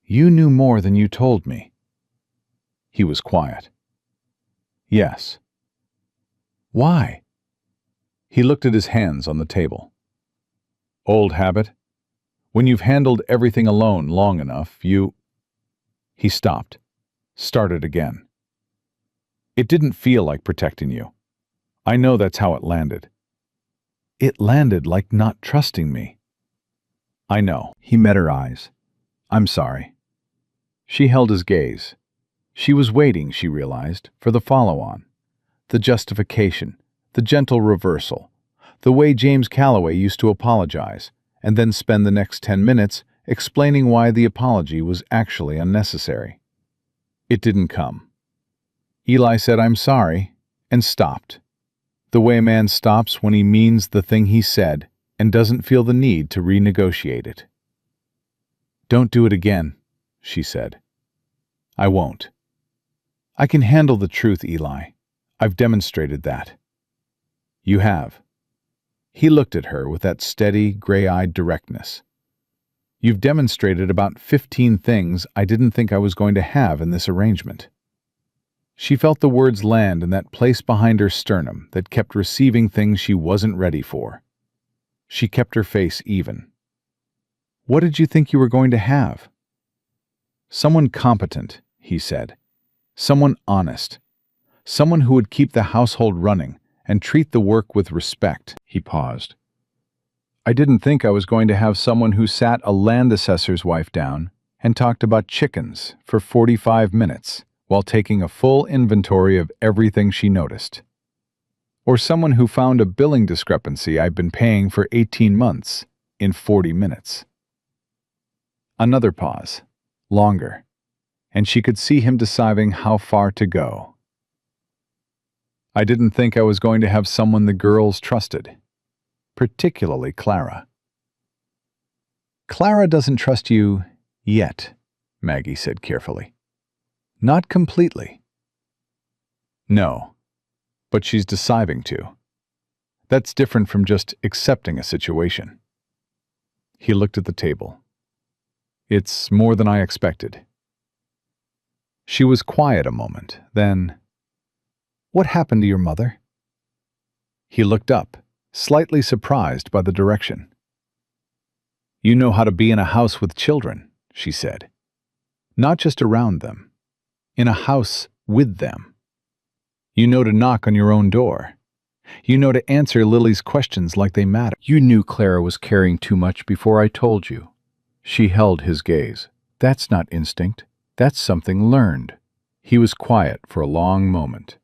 S1: You knew more than you told me. He was quiet. Yes. Why? He looked at his hands on the table. Old habit. When you've handled everything alone long enough, you... He stopped, started again. It didn't feel like protecting you. I know that's how it landed. It landed like not trusting me. I know. He met her eyes. I'm sorry. She held his gaze. She was waiting, she realized, for the follow-on, the justification, the gentle reversal, the way James Calloway used to apologize, and then spend the next 10 minutes explaining why the apology was actually unnecessary. It didn't come. Eli said, I'm sorry, and stopped. The way a man stops when he means the thing he said and doesn't feel the need to renegotiate it. Don't do it again, she said. I won't.
S2: I can handle the truth, Eli. I've demonstrated that. You have. He looked at her with that steady, gray-eyed directness. You've demonstrated about 15 things I didn't think I was going to have in this arrangement. She felt the words land in that place behind her sternum that kept receiving things she wasn't ready for. She kept her face even. What did you think you were going to have? Someone competent, he said. Someone honest. Someone who would keep the household running and treat the work with respect. He paused. I didn't think I was going to have someone who sat a land assessor's wife down and talked about chickens for 45 minutes while taking a full inventory of everything she noticed. Or someone who found a billing discrepancy I'd been paying for 18 months in 40 minutes. Another pause, longer, and she could see him deciding how far to go. I didn't think I was going to have someone the girls trusted, particularly Clara. Clara doesn't trust you yet, Maggie said carefully. Not completely. No, but she's deciding to. That's different from just accepting a situation. He looked at the table. It's more than I expected. She was quiet a moment, then, What happened to your mother? He looked up, slightly surprised by the direction. You know how to be in a house with children, she said. Not just around them. In a house with them. You know to knock on your own door. You know to answer Lily's questions like they matter. You knew Clara was caring too much before I told you. She held his gaze. That's not instinct. That's something learned. He was quiet for a long moment.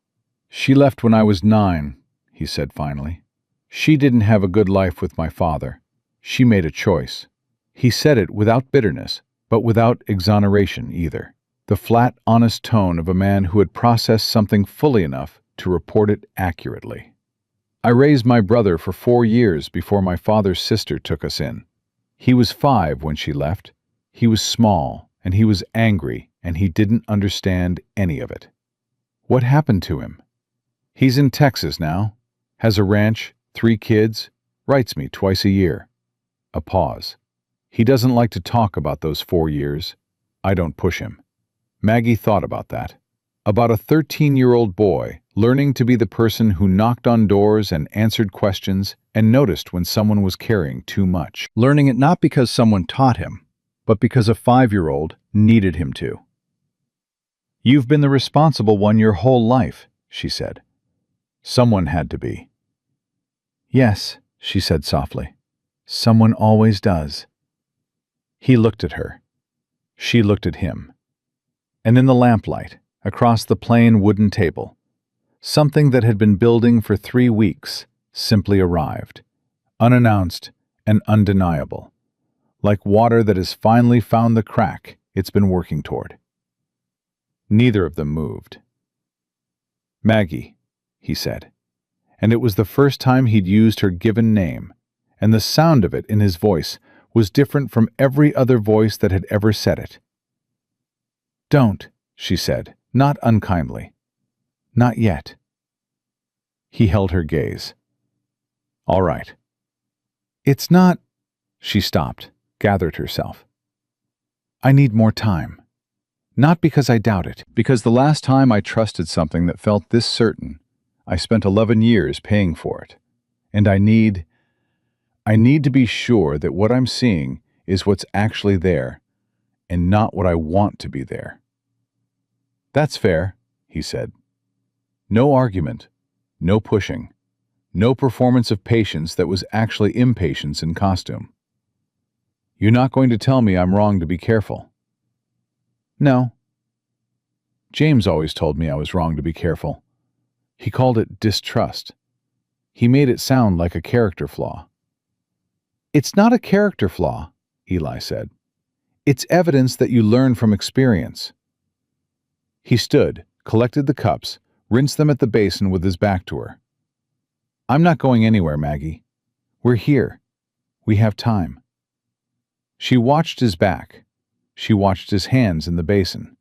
S2: She left when I was 9, he said finally. She didn't have a good life with my father. She made a choice. He said it without bitterness, but without exoneration either. The flat, honest tone of a man who had processed something fully enough to report it accurately. I raised my brother for 4 years before my father's sister took us in. He was 5 when she left. He was small, and he was angry, and he didn't understand any of it. What happened to him? He's in Texas now, has a ranch, 3 kids, writes me twice a year. A pause. He doesn't like to talk about those 4 years. I don't push him. Maggie thought about that. About a 13-year-old boy learning to be the person who knocked on doors and answered questions and noticed when someone was carrying too much. Learning it not because someone taught him, but because a 5-year-old needed him to. You've been the responsible one your whole life, she said. Someone had to be. Yes, she said softly. Someone always does. He looked at her. She looked at him. And in the lamplight, across the plain wooden table, something that had been building for 3 weeks simply arrived, unannounced and undeniable, like water that has finally found the crack it's been working toward. Neither of them moved. Maggie, he said, and it was the first time he'd used her given name, and the sound of it in his voice was different from every other voice that had ever said it. Don't, she said, not unkindly. Not yet. He held her gaze. All right. It's not... She stopped, gathered herself. I need more time. Not because I doubt it, because the last time I trusted something that felt this certain, I spent 11 years paying for it. And I need to be sure that what I'm seeing is what's actually there, and not what I want to be there. That's fair, he said. No argument, no pushing, no performance of patience that was actually impatience in costume. You're not going to tell me I'm wrong to be careful. No. James always told me I was wrong to be careful. He called it distrust. He made it sound like a character flaw. It's not a character flaw, Eli said. It's evidence that you learn from experience. He stood, collected the cups, rinsed them at the basin with his back to her. I'm not going anywhere, Maggie. We're here. We have time. She watched his back. She watched his hands in the basin.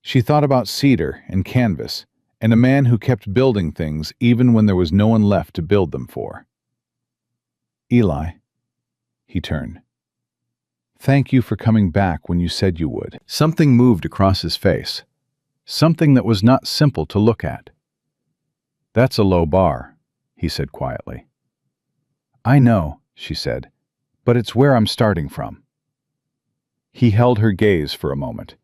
S2: She thought about cedar and canvas, and a man who kept building things even when there was no one left to build them for. Eli, he turned. Thank you for coming back when you said you would. Something moved across his face, something that was not simple to look at. That's a low bar, he said quietly. I know, she said, but it's where I'm starting from. He held her gaze for a moment.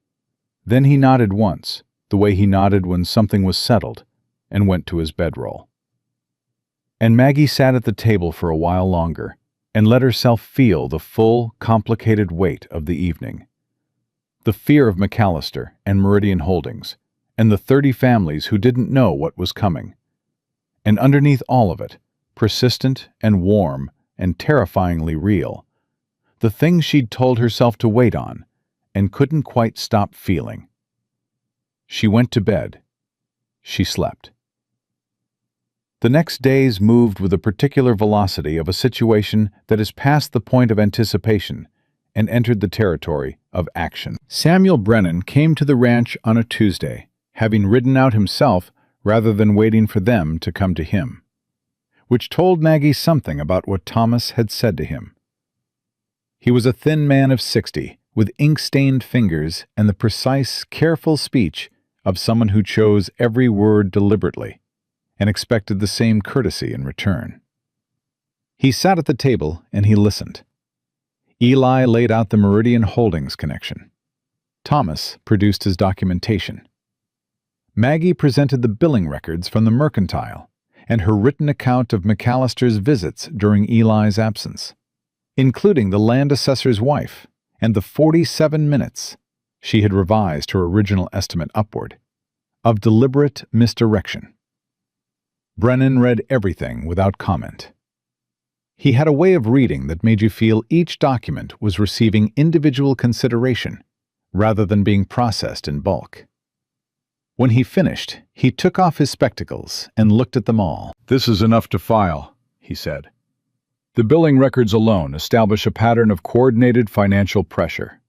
S2: Then he nodded once, the way he nodded when something was settled, and went to his bedroll. And Maggie sat at the table for a while longer and let herself feel the full, complicated weight of the evening. The fear of McAllister and Meridian Holdings, and the 30 families who didn't know what was coming. And underneath all of it, persistent and warm and terrifyingly real, the thing she'd told herself to wait on and couldn't quite stop feeling. She went to bed. She slept. The next days moved with a particular velocity of a situation that is past the point of anticipation and entered the territory of action. Samuel Brennan came to the ranch on a Tuesday, having ridden out himself rather than waiting for them to come to him, which told Maggie something about what Thomas had said to him. He was a thin man of 60, with ink-stained fingers and the precise, careful speech of someone who chose every word deliberately and expected the same courtesy in return. He sat at the table and he listened. Eli laid out the Meridian Holdings connection. Thomas produced his documentation. Maggie presented the billing records from the mercantile and her written account of McAllister's visits during Eli's absence, including the land assessor's wife and the 47 minutes, she had revised her original estimate upward, of deliberate misdirection. Brennan read everything without comment. He had a way of reading that made you feel each document was receiving individual consideration rather than being processed in bulk. When he finished, he took off his spectacles and looked at them all. "This is enough to file," he said. "The billing records alone establish a pattern of coordinated financial pressure.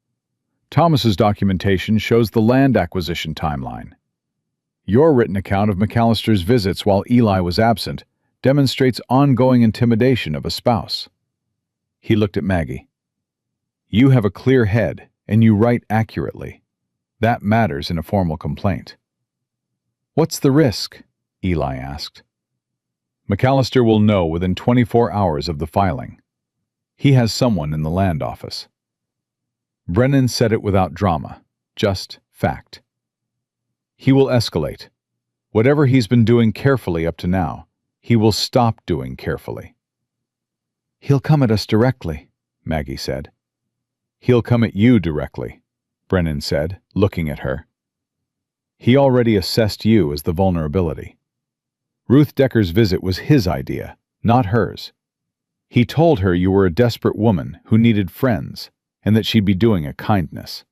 S2: Thomas's documentation shows the land acquisition timeline. Your written account of McAllister's visits while Eli was absent demonstrates ongoing intimidation of a spouse." He looked at Maggie. "You have a clear head, and you write accurately. That matters in a formal complaint." "What's the risk?" Eli asked. "McAllister will know within 24 hours of the filing. He has someone in the land office." Brennan said it without drama, just fact. "He will escalate. Whatever he's been doing carefully up to now, he will stop doing carefully." "He'll come at us directly," Maggie said. "He'll come at you directly," Brennan said, looking at her. "He already assessed you as the vulnerability. Ruth Decker's visit was his idea, not hers. He told her you were a desperate woman who needed friends and that she'd be doing a kindness."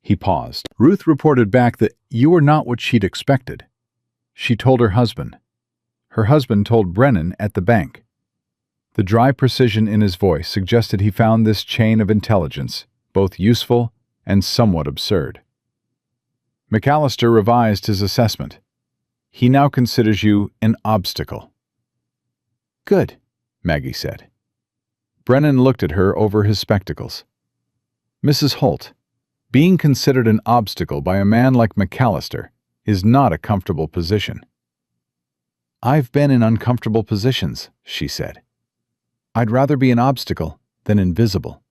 S2: He paused. "Ruth reported back that you were not what she'd expected. She told her husband. Her husband told Brennan at the bank." The dry precision in his voice suggested he found this chain of intelligence both useful and somewhat absurd. "McAllister revised his assessment. He now considers you an obstacle." "Good," Maggie said. Brennan looked at her over his spectacles. "Mrs. Holt, being considered an obstacle by a man like McAllister is not a comfortable position." "I've been in uncomfortable positions," she said. "I'd rather be an obstacle than invisible."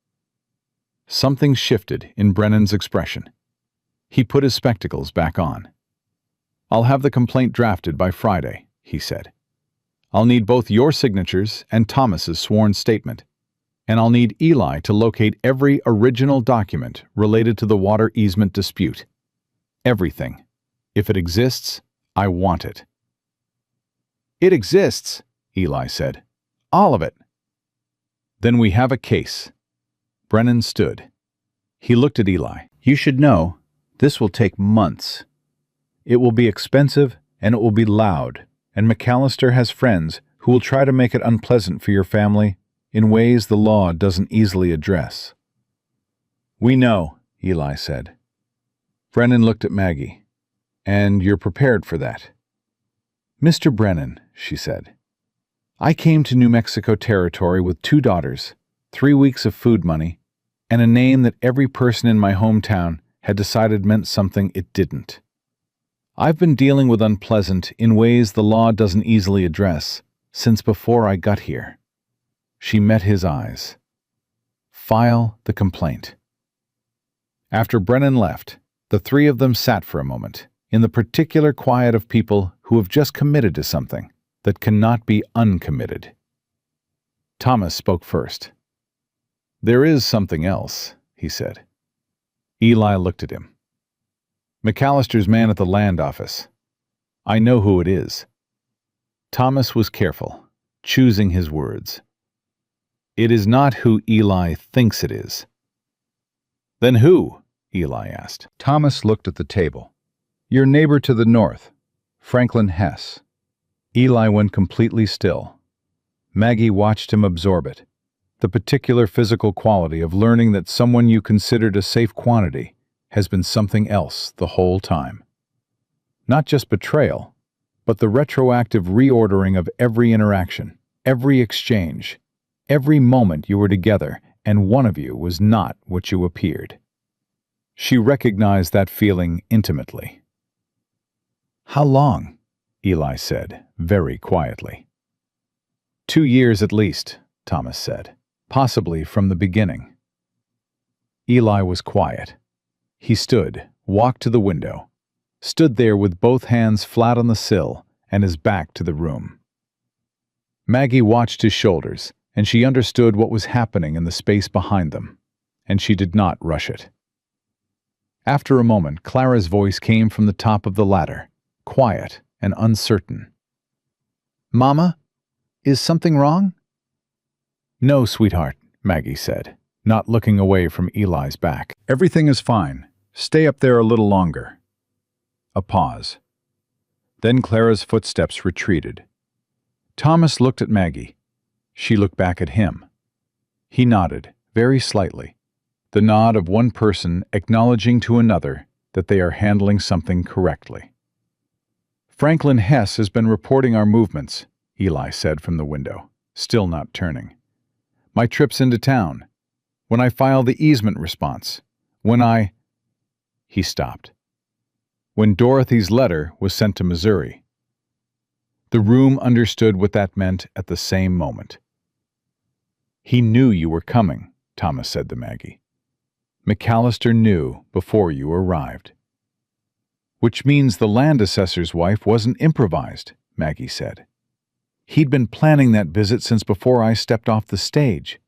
S2: Something shifted in Brennan's expression. He put his spectacles back on. "I'll have the complaint drafted by Friday," he said. "I'll need both your signatures and Thomas's sworn statement, and I'll need Eli to locate every original document related to the water easement dispute. Everything. If it exists, I want it." "It exists," Eli said. "All of it." "Then we have a case." Brennan stood. He looked at Eli. "You should know, this will take months. It will be expensive and it will be loud, and McAllister has friends who will try to make it unpleasant for your family in ways the law doesn't easily address." "We know," Eli said.
S1: Brennan looked at Maggie. And you're prepared for that? Mr. Brennan, she said, I came to New Mexico Territory with 2 daughters, 3 weeks of food money, and a name that every person in my hometown had decided meant something it didn't. I've been dealing with unpleasant in ways the law doesn't easily address since before I got here. She met his eyes. File the complaint. After Brennan left, the 3 of them sat for a moment, in the particular quiet of people who have just committed to something that cannot be uncommitted. Thomas spoke first. There is something else, he said. Eli looked at him. McAllister's man at the land office. I know who it is. Thomas was careful, choosing his words. It is not who Eli thinks it is. Then who? Eli asked. Thomas looked at the table. Your neighbor to the north, Franklin Hess. Eli went completely still. Maggie watched him absorb it. The particular physical quality of learning that someone you considered a safe quantity has been something else the whole time. Not just betrayal, but the retroactive reordering of every interaction, every exchange, every moment you were together and one of you was not what you appeared. She recognized that feeling intimately. How long? Eli said, very quietly. 2 years at least, Thomas said, possibly from the beginning. Eli was quiet. He stood, walked to the window, stood there with both hands flat on the sill and his back to the room. Maggie watched his shoulders, and she understood what was happening in the space behind them, and she did not rush it. After a moment, Clara's voice came from the top of the ladder, quiet and uncertain. Mama, is something wrong? No, sweetheart, Maggie said, not looking away from Eli's back. Everything is fine. Stay up there a little longer. A pause. Then Clara's footsteps retreated. Thomas looked at Maggie. She looked back at him. He nodded, very slightly, the nod of one person acknowledging to another that they are handling something correctly. Franklin Hess has been reporting our movements, Eli said from the window, still not turning. My trips into town. When I filed the easement response. He stopped. When Dorothy's letter was sent to Missouri. The room understood what that meant at the same moment. He knew you were coming, Thomas said to Maggie. McAllister knew before you arrived. Which means the land assessor's wife wasn't improvised, Maggie said. He'd been planning that visit since before I stepped off the stage.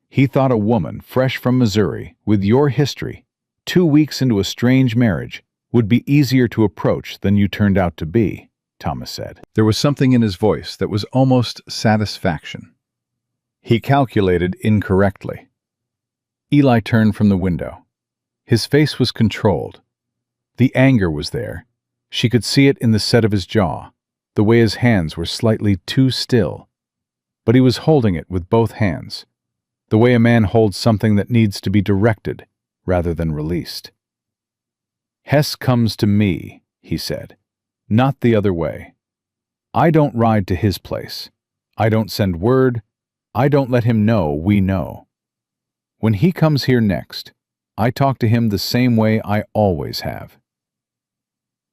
S1: He thought a woman fresh from Missouri, with your history, 2 weeks into a strange marriage, would be easier to approach than you turned out to be, Thomas said. There was something in his voice that was almost satisfaction. He calculated incorrectly. Eli turned from the window. His face was controlled. The anger was there. She could see it in the set of his jaw, the way his hands were slightly too still. But he was holding it with both hands, the way a man holds something that needs to be directed rather than released. Hess comes to me, he said, not the other way. I don't ride to his place. I don't send word. I don't let him know we know. When he comes here next, I talk to him the same way I always have.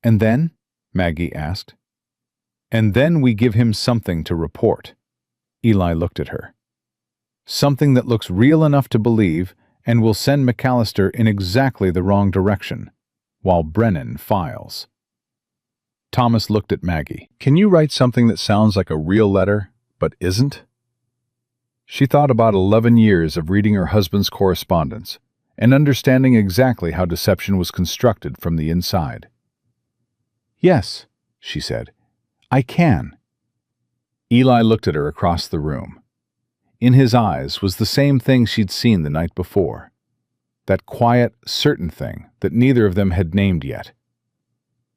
S1: And then? Maggie asked. And then we give him something to report. Eli looked at her. Something that looks real enough to believe and will send McAllister in exactly the wrong direction, while Brennan files. Thomas looked at Maggie. Can you write something that sounds like a real letter, but isn't? She thought about 11 years of reading her husband's correspondence and understanding exactly how deception was constructed from the inside. Yes, she said, I can. Eli looked at her across the room. In his eyes was the same thing she'd seen the night before, that quiet, certain thing that neither of them had named yet.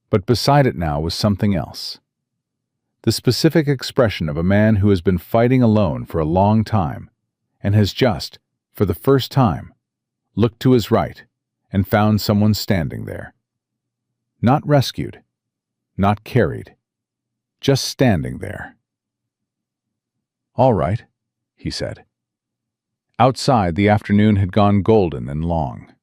S1: But beside it now was something else. The specific expression of a man who has been fighting alone for a long time and has just, for the first time, looked to his right
S2: and found someone standing there. Not rescued, not carried, just standing there. "All right," he said. Outside, the afternoon had gone golden and long.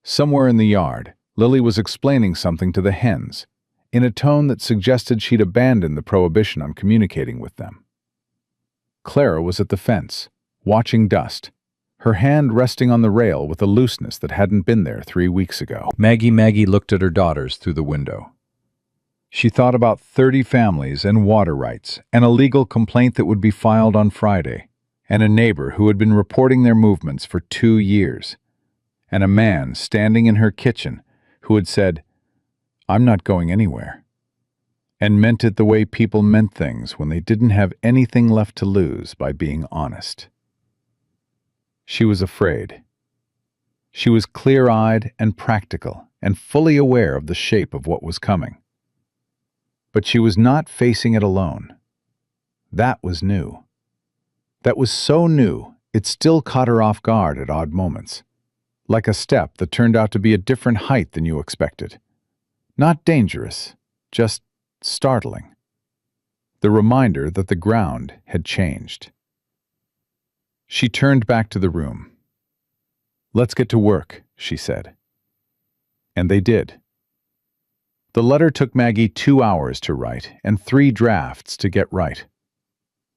S2: Somewhere in the yard, Lily was explaining something to the hens, in a tone that suggested she'd abandoned the prohibition on communicating with them. Clara was at the fence, watching dust, her hand resting on the rail with a looseness that hadn't been there 3 weeks ago. Maggie looked at her daughters through the window. She thought about 30 families and water rights, and a legal complaint that would be filed on Friday, and a neighbor who had been reporting their movements for 2 years, and a man standing in her kitchen who had said, "I'm not going anywhere," and meant it the way people meant things when they didn't have anything left to lose by being honest. She was afraid. She was clear-eyed and practical and fully aware of the shape of what was coming. But she was not facing it alone. That was new. That was so new, it still caught her off guard at odd moments, like a step that turned out to be a different height than you expected. Not dangerous, just startling. The reminder that the ground had changed. She turned back to the room. "Let's get to work," she said. And they did. The letter took Maggie 2 hours to write and 3 drafts to get right.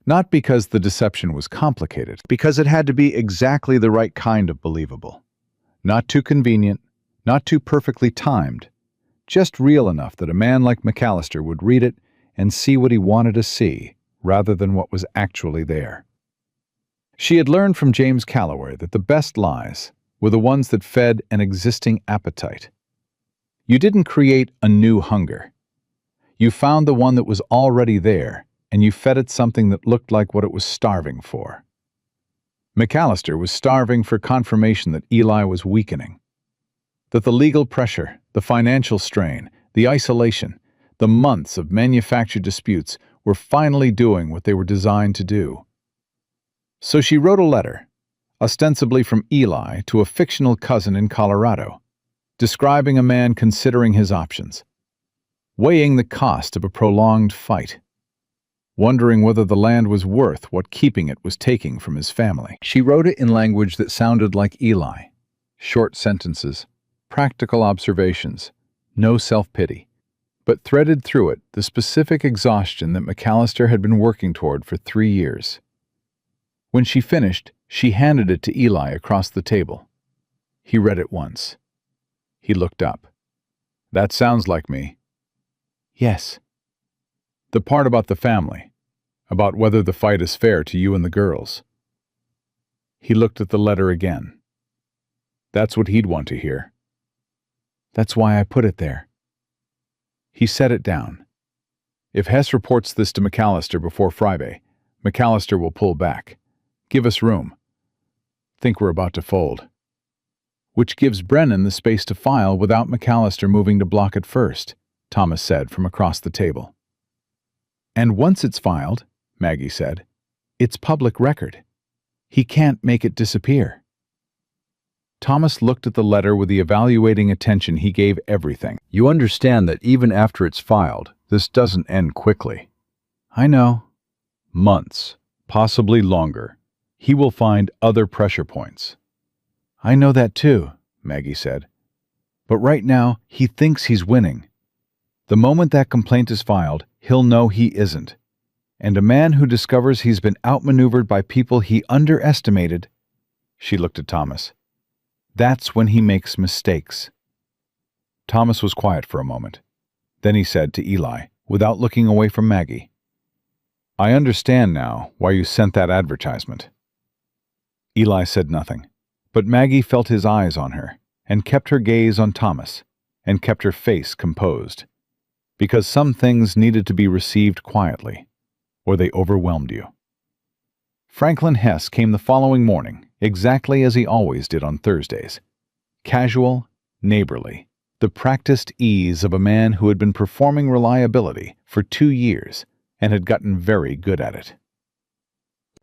S2: Not because the deception was complicated, because it had to be exactly the right kind of believable. Not too convenient, not too perfectly timed, just real enough that a man like McAllister would read it and see what he wanted to see, rather than what was actually there. She had learned from James Calloway that the best lies were the ones that fed an existing appetite. You didn't create a new hunger. You found the one that was already there, and you fed it something that looked like what it was starving for. McAllister was starving for confirmation that Eli was weakening, that the legal pressure, the financial strain, the isolation, the months of manufactured disputes were finally doing what they were designed to do. So she wrote a letter, ostensibly from Eli to a fictional cousin in Colorado, describing a man considering his options, weighing the cost of a prolonged fight, wondering whether the land was worth what keeping it was taking from his family. She wrote it in language that sounded like Eli, short sentences, practical observations, no self-pity, but threaded through it the specific exhaustion that McAllister had been working toward for 3 years. When she finished, she handed it to Eli across the table. He read it once. He looked up. "That sounds like me." "Yes." "The part about the family, about whether the fight is fair to you and the girls." He looked at the letter again. That's what he'd want to hear. "That's why I put it there." He set it down. "If Hess reports this to McAllister before Friday, McAllister will pull back. Give us room. Think we're about to fold." "Which gives Brennan the space to file without McAllister moving to block it first," Thomas said from across the table. "And once it's filed," Maggie said, "it's public record. He can't make it disappear." Thomas looked at the letter with the evaluating attention he gave everything. "You understand that even after it's filed, this doesn't end quickly." "I know." "Months, possibly longer. He will find other pressure points." "I know that too," Maggie said. "But right now, he thinks he's winning. The moment that complaint is filed, he'll know he isn't. And a man who discovers he's been outmaneuvered by people he underestimated," she looked at Thomas, "that's when he makes mistakes." Thomas was quiet for a moment. Then he said to Eli, without looking away from Maggie, "I understand now why you sent that advertisement." Eli said nothing, but Maggie felt his eyes on her, and kept her gaze on Thomas, and kept her face composed. Because some things needed to be received quietly, or they overwhelmed you. Franklin Hess came the following morning, exactly as he always did on Thursdays. Casual, neighborly, the practiced ease of a man who had been performing reliability for 2 years and had gotten very good at it.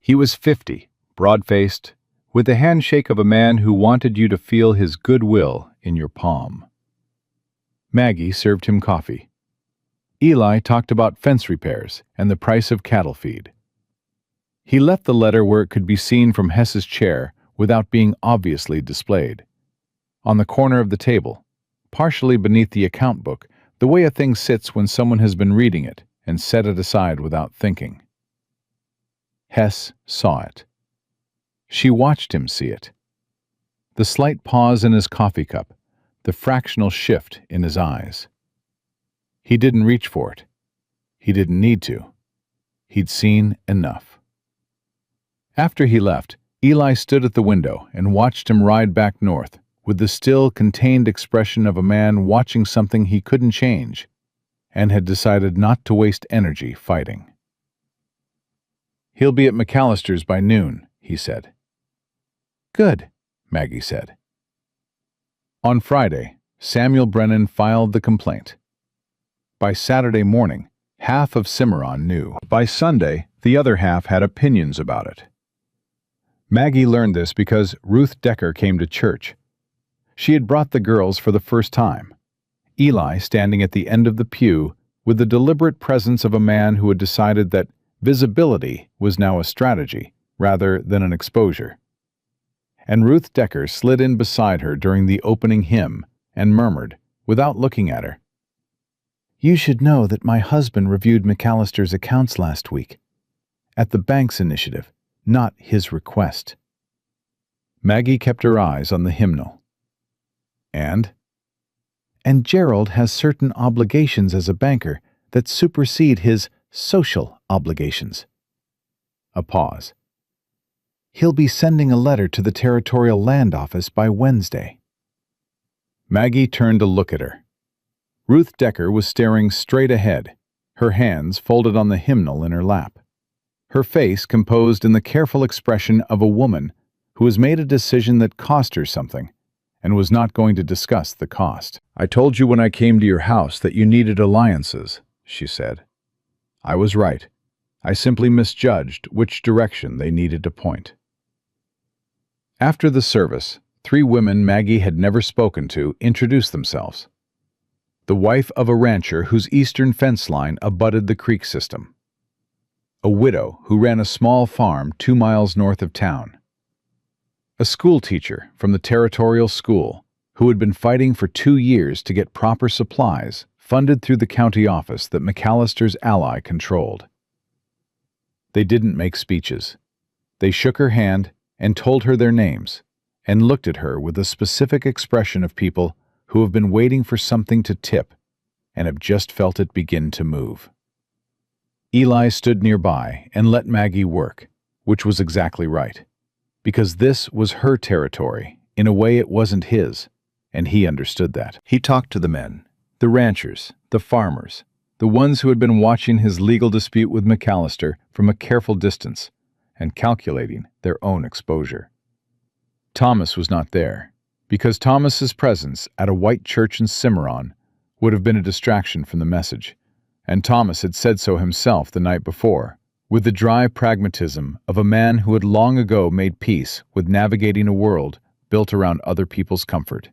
S2: He was 50, broad-faced, with the handshake of a man who wanted you to feel his goodwill in your palm. Maggie served him coffee. Eli talked about fence repairs and the price of cattle feed. He left the letter where it could be seen from Hess's chair without being obviously displayed. On the corner of the table, partially beneath the account book, the way a thing sits when someone has been reading it and set it aside without thinking. Hess saw it. She watched him see it. The slight pause in his coffee cup, the fractional shift in his eyes. He didn't reach for it. He didn't need to. He'd seen enough. After he left, Eli stood at the window and watched him ride back north with the still, contained expression of a man watching something he couldn't change and had decided not to waste energy fighting. "He'll be at McAllister's by noon," he said. "Good," Maggie said. On Friday, Samuel Brennan filed the complaint. By Saturday morning, half of Cimarron knew. By Sunday, the other half had opinions about it. Maggie learned this because Ruth Decker came to church. She had brought the girls for the first time, Eli standing at the end of the pew with the deliberate presence of a man who had decided that visibility was now a strategy rather than an exposure. And Ruth Decker slid in beside her during the opening hymn and murmured, without looking at her, "You should know that my husband reviewed McAllister's accounts last week, at the bank's initiative, not his request." Maggie kept her eyes on the hymnal. And Gerald has certain obligations as a banker that supersede his social obligations. A pause. He'll be sending a letter to the Territorial Land Office by Wednesday. Maggie turned to look at her. Ruth Decker was staring straight ahead, her hands folded on the hymnal in her lap. Her face composed in the careful expression of a woman who has made a decision that cost her something and was not going to discuss the cost. "I told you when I came to your house that you needed alliances," she said. "I was right. I simply misjudged which direction they needed to point." After the service, 3 women Maggie had never spoken to introduced themselves. The wife of a rancher whose eastern fence line abutted the creek system. A widow who ran a small farm 2 miles north of town. A school teacher from the territorial school who had been fighting for 2 years to get proper supplies funded through the county office that McAllister's ally controlled. They didn't make speeches. They shook her hand and told her their names, and looked at her with a specific expression of people who have been waiting for something to tip and have just felt it begin to move. Eli stood nearby and let Maggie work, which was exactly right, because this was her territory in a way it wasn't his, and he understood that. He talked to the men, the ranchers, the farmers, the ones who had been watching his legal dispute with McAllister from a careful distance and calculating their own exposure. Thomas was not there, because Thomas's presence at a white church in Cimarron would have been a distraction from the message, and Thomas had said so himself the night before, with the dry pragmatism of a man who had long ago made peace with navigating a world built around other people's comfort.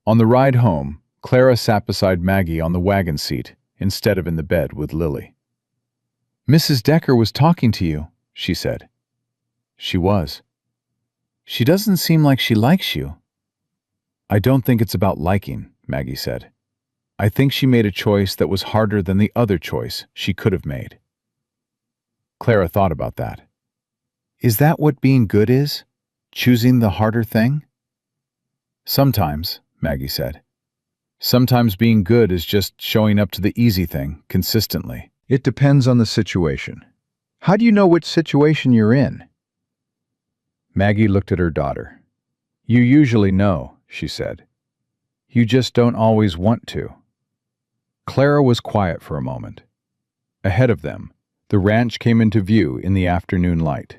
S2: On the ride home, Clara sat beside Maggie on the wagon seat instead of in the bed with Lily. "Mrs. Decker was talking to you," she said. "She was." "She doesn't seem like she likes you." "I don't think it's about liking," Maggie said. "I think she made a choice that was harder than the other choice she could have made." Clara thought about that. "Is that what being good is? Choosing the harder thing?" "Sometimes," Maggie said. "Sometimes being good is just showing up to the easy thing consistently. It depends on the situation. How do you know which situation you're in?" Maggie looked at her daughter. "You usually know," she said. "You just don't always want to." Clara was quiet for a moment. Ahead of them, the ranch came into view in the afternoon light.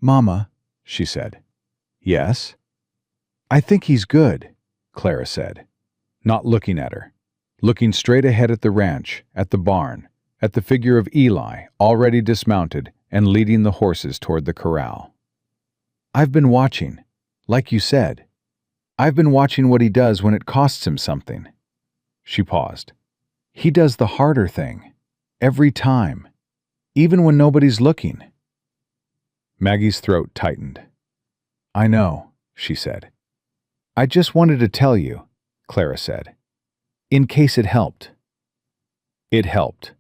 S2: "Mama," she said. "Yes?" "I think he's good," Clara said, not looking at her, looking straight ahead at the ranch, at the barn, at the figure of Eli already dismounted and leading the horses toward the corral. "I've been watching, like you said.
S1: I've been watching what he does when it costs him something." She paused. "He does the harder thing. Every time. Even when nobody's looking." Maggie's throat tightened. "I know," she said. "I just wanted to tell you," Clara said, "in case it helped." It helped.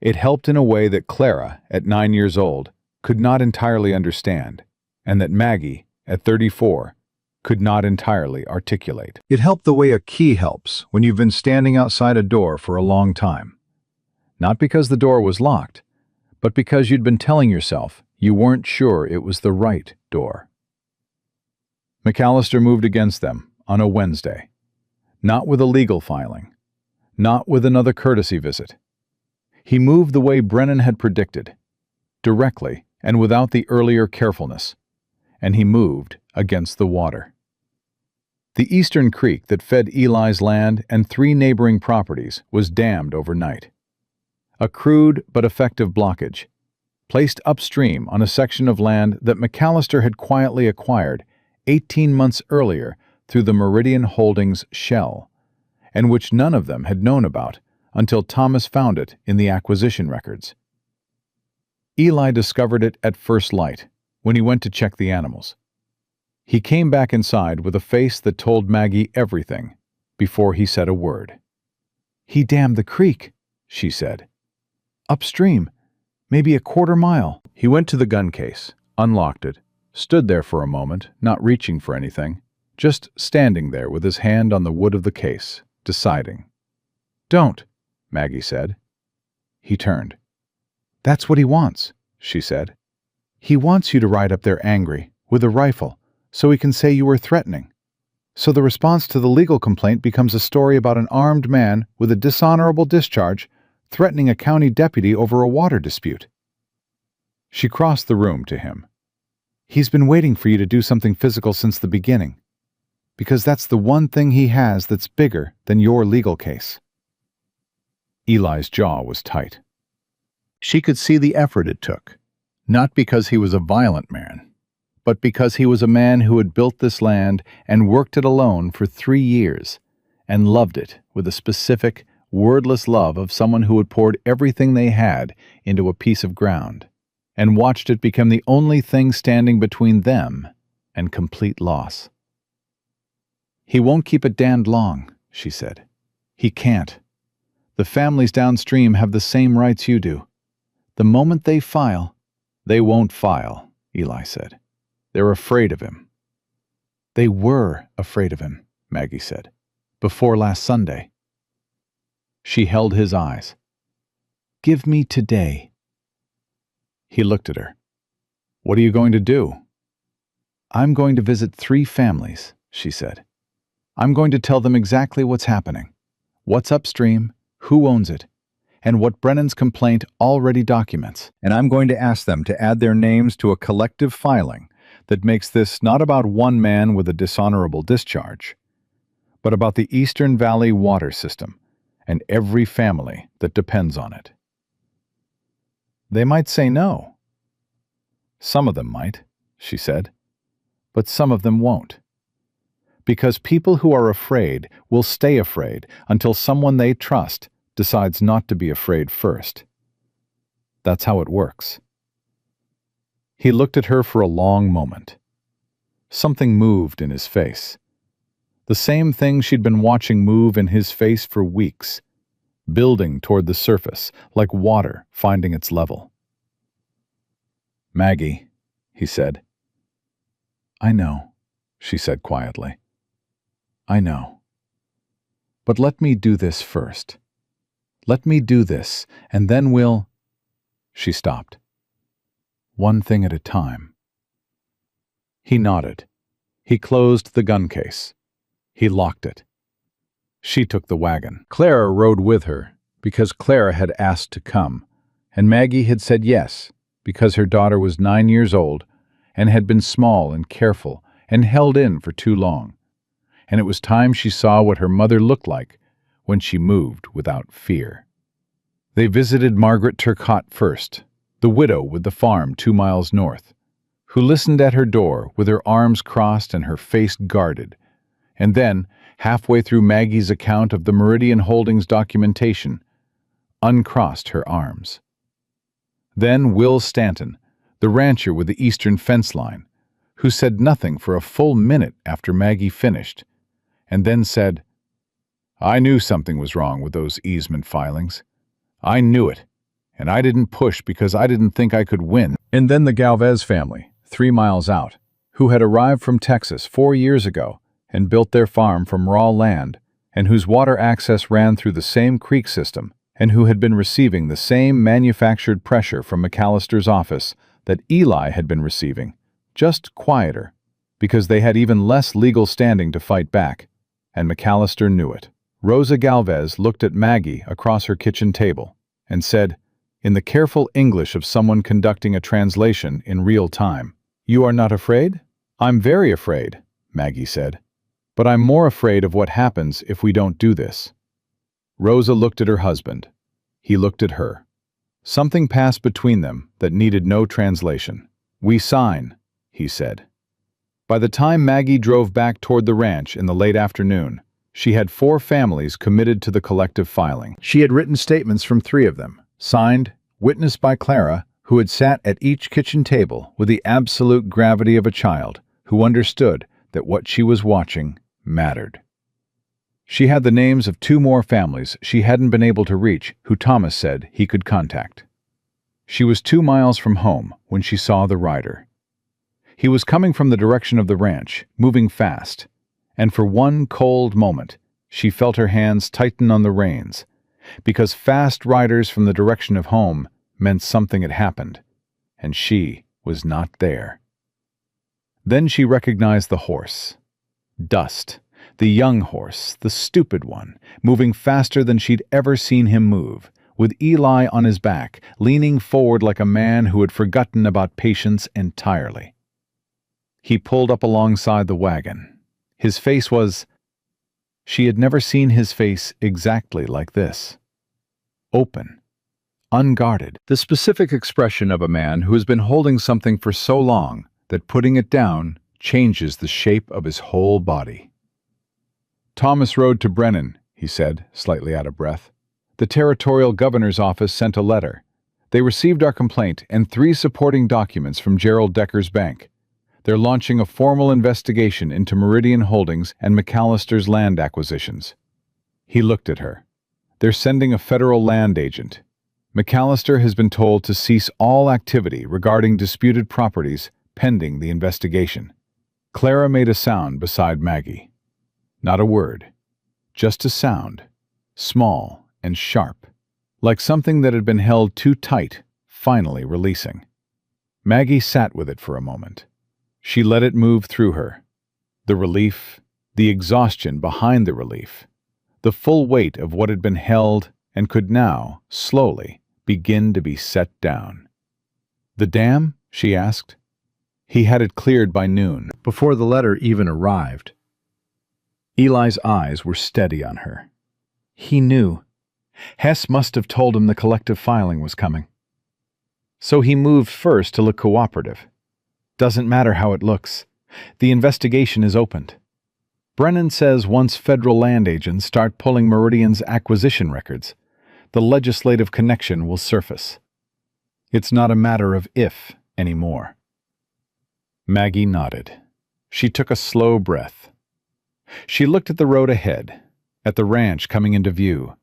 S1: It helped in a way that Clara, at 9 years old, could not entirely understand, and that Maggie, at 34, could not entirely articulate. It helped the way a key helps when you've been standing outside a door for a long time. Not because the door was locked, but because you'd been telling yourself you weren't sure it was the right door. McAllister moved against them on a Wednesday. Not with a legal filing. Not with another courtesy visit. He moved the way Brennan had predicted, directly and without the earlier carefulness, and he moved against the water. The eastern creek that fed Eli's land and 3 neighboring properties was dammed overnight. A crude but effective blockage, placed upstream on a section of land that McAllister had quietly acquired 18 months earlier through the Meridian Holdings shell, and which none of them had known about until Thomas found it in the acquisition records. Eli discovered it at first light when he went to check the animals. He came back inside with a face that told Maggie everything before he said a word. "He dammed the creek," she said. "Upstream, maybe a quarter mile." He went to the gun case, unlocked it, stood there for a moment, not reaching for anything, just standing there with his hand on the wood of the case, deciding. "Don't," Maggie said. He turned. "That's what he wants," she said. "He wants you to ride up there angry, with a rifle, so he can say you were threatening. So the response to the legal complaint becomes a story about an armed man with a dishonorable discharge threatening a county deputy over a water dispute." She crossed the room to him. "He's been waiting for you to do something physical since the beginning, because that's the one thing he has that's bigger than your legal case." Eli's jaw was tight. She could see the effort it took, not because he was a violent man, but because he was a man who had built this land and worked it alone for 3 years, and loved it with a specific, wordless love of someone who had poured everything they had into a piece of ground, and watched it become the only thing standing between them and complete loss. "He won't keep it damned long," she said. "He can't. The families downstream have the same rights you do. The moment they file—" "They won't file," Eli said. "They're afraid of him." "They were afraid of him," Maggie said, "before last Sunday." She held his eyes. "Give me today." He looked at her. "What are you going to do?" "I'm going to visit 3 families," she said. "I'm going to tell them exactly what's happening, what's upstream, who owns it, and what Brennan's complaint already documents. And I'm going to ask them to add their names to a collective filing that makes this not about one man with a dishonorable discharge, but about the Eastern Valley water system and every family that depends on it." "They might say no." "Some of them might," she said, "but some of them won't. Because people who are afraid will stay afraid until someone they trust decides not to be afraid first. That's how it works." He looked at her for a long moment. Something moved in his face. The same thing she'd been watching move in his face for weeks, building toward the surface like water finding its level. "Maggie," he said. "I know," she said quietly. "I know. But let me do this first. Let me do this, and then we'll—" She stopped. "One thing at a time." He nodded. He closed the gun case. He locked it. She took the wagon. Clara rode with her because Clara had asked to come, and Maggie had said yes because her daughter was 9 years old and had been small and careful and held in for too long, and it was time she saw what her mother looked like when she moved without fear. They visited Margaret Turcotte first, the widow with the farm 2 miles north, who listened at her door with her arms crossed and her face guarded, And then, halfway through Maggie's account of the Meridian Holdings documentation, uncrossed her arms. Then Will Stanton, the rancher with the eastern fence line, who said nothing for a full minute after Maggie finished, and then said, "I knew something was wrong with those easement filings. I knew it, and I didn't push because I didn't think I could win." And then the Galvez family, 3 miles out, who had arrived from Texas 4 years ago and built their farm from raw land, and whose water access ran through the same creek system, and who had been receiving the same manufactured pressure from McAllister's office that Eli had been receiving, just quieter, because they had even less legal standing to fight back, and McAllister knew it. Rosa Galvez looked at Maggie across her kitchen table and said, in the careful English of someone conducting a translation in real time, "You are not afraid?" "I'm very afraid," Maggie said. "But I'm more afraid of what happens if we don't do this." Rosa looked at her husband. He looked at her. Something passed between them that needed no translation. "We sign," he said. By the time Maggie drove back toward the ranch in the late afternoon, she had 4 families committed to the collective filing. She had written statements from 3 of them, signed, witnessed by Clara, who had sat at each kitchen table with the absolute gravity of a child who understood that what she was watching mattered. She had the names of 2 more families she hadn't been able to reach who Thomas said he could contact. She was 2 miles from home when she saw the rider. He was coming from the direction of the ranch, moving fast, and for one cold moment she felt her hands tighten on the reins, because fast riders from the direction of home meant something had happened, and she was not there. Then she recognized the horse. Dust, the young horse, the stupid one, moving faster than she'd ever seen him move, with Eli on his back, leaning forward like a man who had forgotten about patience entirely. He pulled up alongside the wagon. His face was... She had never seen his face exactly like this. Open. Unguarded. The specific expression of a man who has been holding something for so long that putting it down changes the shape of his whole body. "Thomas rode to Brennan," he said, slightly out of breath. "The territorial governor's office sent a letter. They received our complaint and 3 supporting documents from Gerald Decker's bank. They're launching a formal investigation into Meridian Holdings and McAllister's land acquisitions." He looked at her. "They're sending a federal land agent. McAllister has been told to cease all activity regarding disputed properties pending the investigation." Clara made a sound beside Maggie. Not a word, just a sound, small and sharp, like something that had been held too tight, finally releasing. Maggie sat with it for a moment. She let it move through her. The relief, the exhaustion behind the relief, the full weight of what had been held and could now, slowly, begin to be set down. "The dam?" she asked. He had it cleared by noon, before the letter even arrived. Eli's eyes were steady on her. He knew. Hess must have told him the collective filing was coming. So he moved first to look cooperative. Doesn't matter how it looks. The investigation is opened. Brennan says once federal land agents start pulling Meridian's acquisition records, the legislative connection will surface. It's not a matter of if anymore. Maggie nodded. She took a slow breath. She looked at the road ahead, at the ranch coming into view,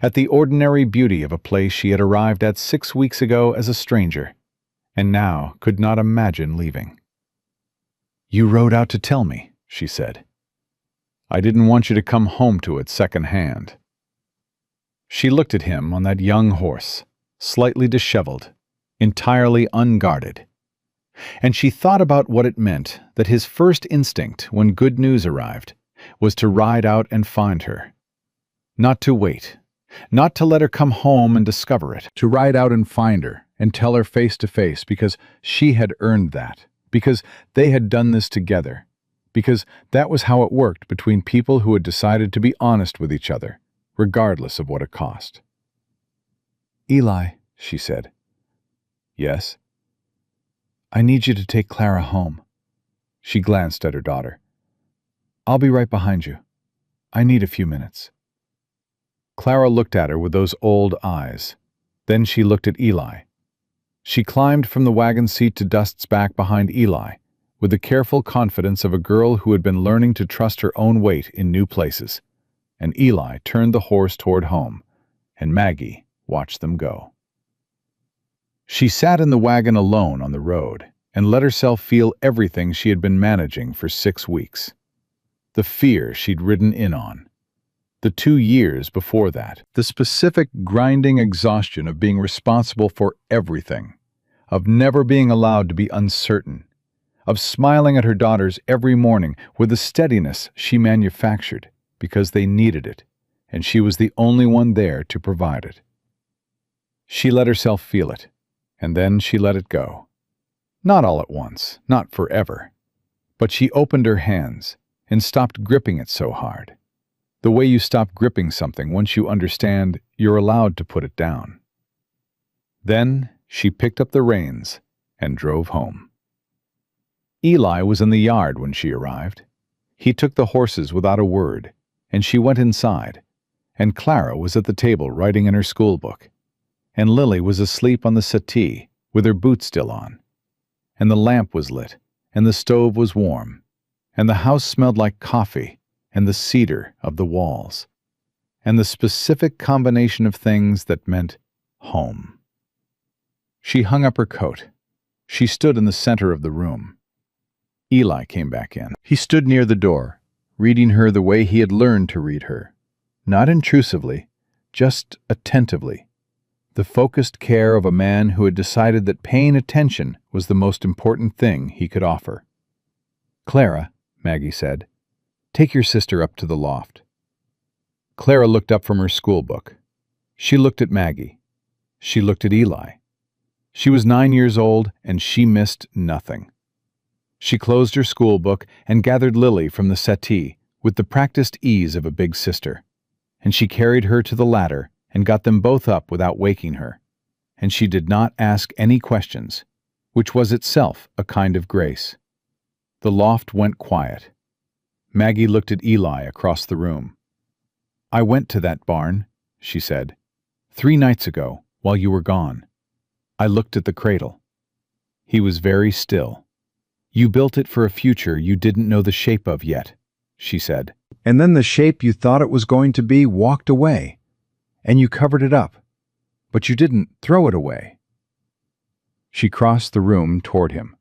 S1: at the ordinary beauty of a place she had arrived at 6 weeks ago as a stranger, and now could not imagine leaving. "You rode out to tell me," she said. "I didn't want you to come home to it second-hand." She looked at him on that young horse, slightly disheveled, entirely unguarded. And she thought about what it meant that his first instinct when good news arrived was to ride out and find her. Not to wait, not to let her come home and discover it, to ride out and find her and tell her face to face because she had earned that, because they had done this together, because that was how it worked between people who had decided to be honest with each other, regardless of what it cost. "Eli," she said. "Yes?" "I need you to take Clara home." She glanced at her daughter.
S2: I'll be right behind you. I need a few minutes." Clara looked at her with those old eyes. Then she looked at Eli. She climbed from the wagon seat to Dust's back behind Eli, with the careful confidence of a girl who had been learning to trust her own weight in new places. And Eli turned the horse toward home, and Maggie watched them go. She sat in the wagon alone on the road and let herself feel everything she had been managing for 6 weeks. The fear she'd ridden in on. The 2 years before that. The specific grinding exhaustion of being responsible for everything. Of never being allowed to be uncertain. Of smiling at her daughters every morning with the steadiness she manufactured because they needed it, and she was the only one there to provide it. She let herself feel it, and then she let it go. Not all at once, not forever. But she opened her hands and stopped gripping it so hard. The way you stop gripping something once you understand you're allowed to put it down. Then she picked up the reins and drove home. Eli was in the yard when she arrived. He took the horses without a word, and she went inside, and Clara was at the table writing in her school book, and Lily was asleep on the settee with her boots still on, and the lamp was lit, and the stove was warm, and the house smelled like coffee and the cedar of the walls, and the specific combination of things that meant home. She hung up her coat. She stood in the center of the room. Eli came back in. He stood near the door, reading her the way he had learned to read her. Not intrusively, just attentively. The focused care of a man who had decided that paying attention was the most important thing he could offer. "Clara," Maggie said, "take your sister up to the loft." Clara looked up from her school book. She looked at Maggie. She looked at Eli. She was 9 years old, and she missed nothing. She closed her school book and gathered Lily from the settee with the practiced ease of a big sister, and she carried her to the ladder and got them both up without waking her, and she did not ask any questions, which was itself a kind of grace. The loft went quiet. Maggie looked at Eli across the room. "I went to that barn," she said, "3 nights ago, while you were gone. I looked at the cradle. He was very still. You built it for a future you didn't know the shape of yet," she said. "And then the shape you thought it was going to be walked away, and you covered it up, but you didn't throw it away." She crossed the room toward him.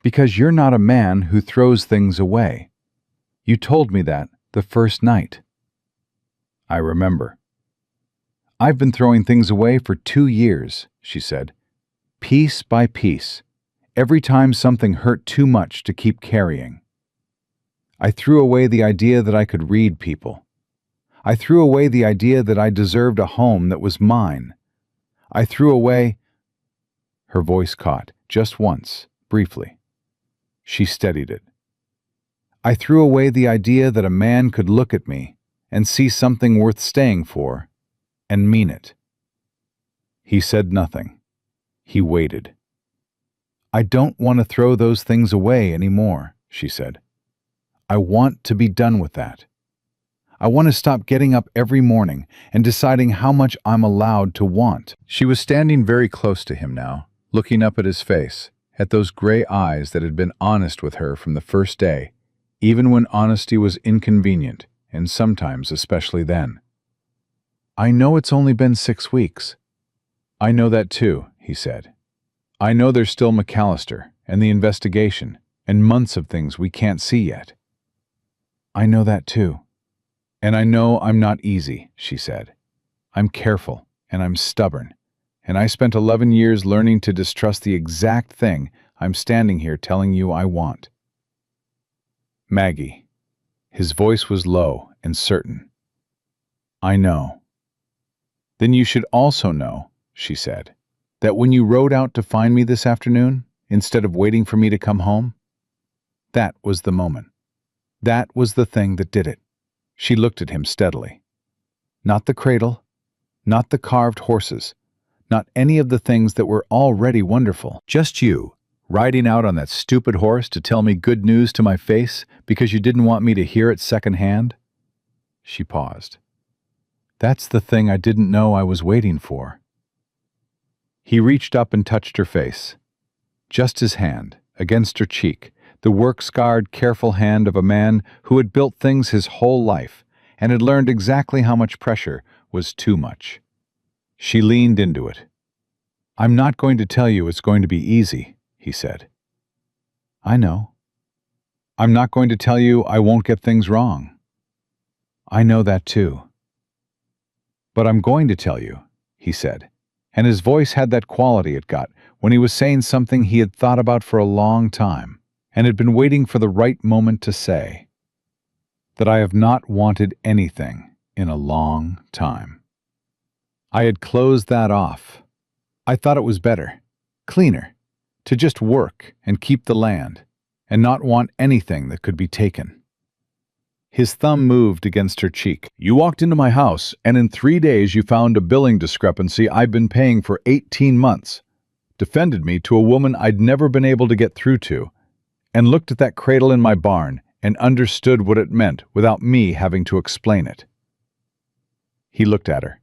S2: "Because you're not a man who throws things away. You told me that the first night." "I remember." "I've been throwing things away for 2 years," she said. "Piece by piece. Every time something hurt too much to keep carrying. I threw away the idea that I could read people. I threw away the idea that I deserved a home that was mine. I threw away—" Her voice caught, just once, briefly. She steadied it. "I threw away the idea that a man could look at me and see something worth staying for, and mean it." He said nothing. He waited. "I don't want to throw those things away anymore," she said. "I want to be done with that. I want to stop getting up every morning and deciding how much I'm allowed to want." She was standing very close to him now, looking up at his face, at those gray eyes that had been honest with her from the first day, even when honesty was inconvenient, and sometimes especially then. "I know it's only been 6 weeks." "I know that too," he said. "I know there's still McAllister, and the investigation, and months of things we can't see yet." "I know that too. And I know I'm not easy," she said. "I'm careful, and I'm stubborn, and I spent 11 years learning to distrust the exact thing I'm standing here telling you I want." "Maggie." His voice was low and certain. "I know." "Then you should also know," she said, "that when you rode out to find me this afternoon, instead of waiting for me to come home, that was the moment. That was the thing that did it." She looked at him steadily. "Not the cradle, not the carved horses, not any of the things that were already wonderful. Just you, Riding out on that stupid horse to tell me good news to my face because you didn't want me to hear it secondhand? She paused. That's the thing I didn't know I was waiting for. He reached up and touched her face. Just his hand, against her cheek, the work-scarred, careful hand of a man who had built things his whole life and had learned exactly how much pressure was too much. She leaned into it. I'm not going to tell you it's going to be easy, he said. I know. I'm not going to tell you I won't get things wrong. I know that too. But I'm going to tell you, he said, and his voice had that quality it got when he was saying something he had thought about for a long time and had been waiting for the right moment to say, that I have not wanted anything in a long time. I had closed that off. I thought it was better, cleaner, to just work and keep the land and not want anything that could be taken. His thumb moved against her cheek. You walked into my house, and in 3 days you found a billing discrepancy I've been paying for 18 months, defended me to a woman I'd never been able to get through to, and looked at that cradle in my barn and understood what it meant without me having to explain it. He looked at her.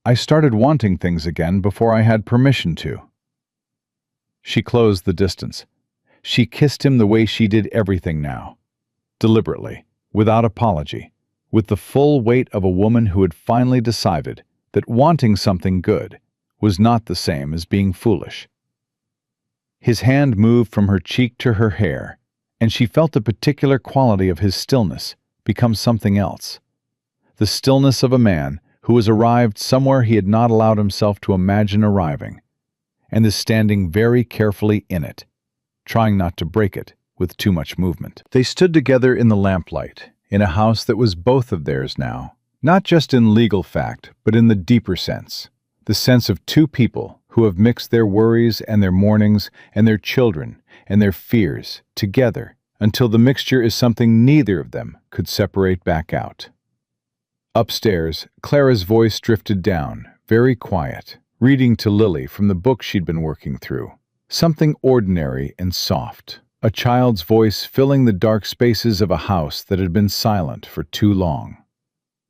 S2: I started wanting things again before I had permission to. She closed the distance. She kissed him the way she did everything now, deliberately, without apology, with the full weight of a woman who had finally decided that wanting something good was not the same as being foolish. His hand moved from her cheek to her hair, and she felt a particular quality of his stillness become something else. The stillness of a man who has arrived somewhere he had not allowed himself to imagine arriving, and is standing very carefully in it, trying not to break it with too much movement. They stood together in the lamplight, in a house that was both of theirs now, not just in legal fact, but in the deeper sense, the sense of two people who have mixed their worries and their mournings and their children and their fears together until the mixture is something neither of them could separate back out. Upstairs, Clara's voice drifted down, very quiet, reading to Lily from the book she'd been working through. Something ordinary and soft, a child's voice filling the dark spaces of a house that had been silent for too long.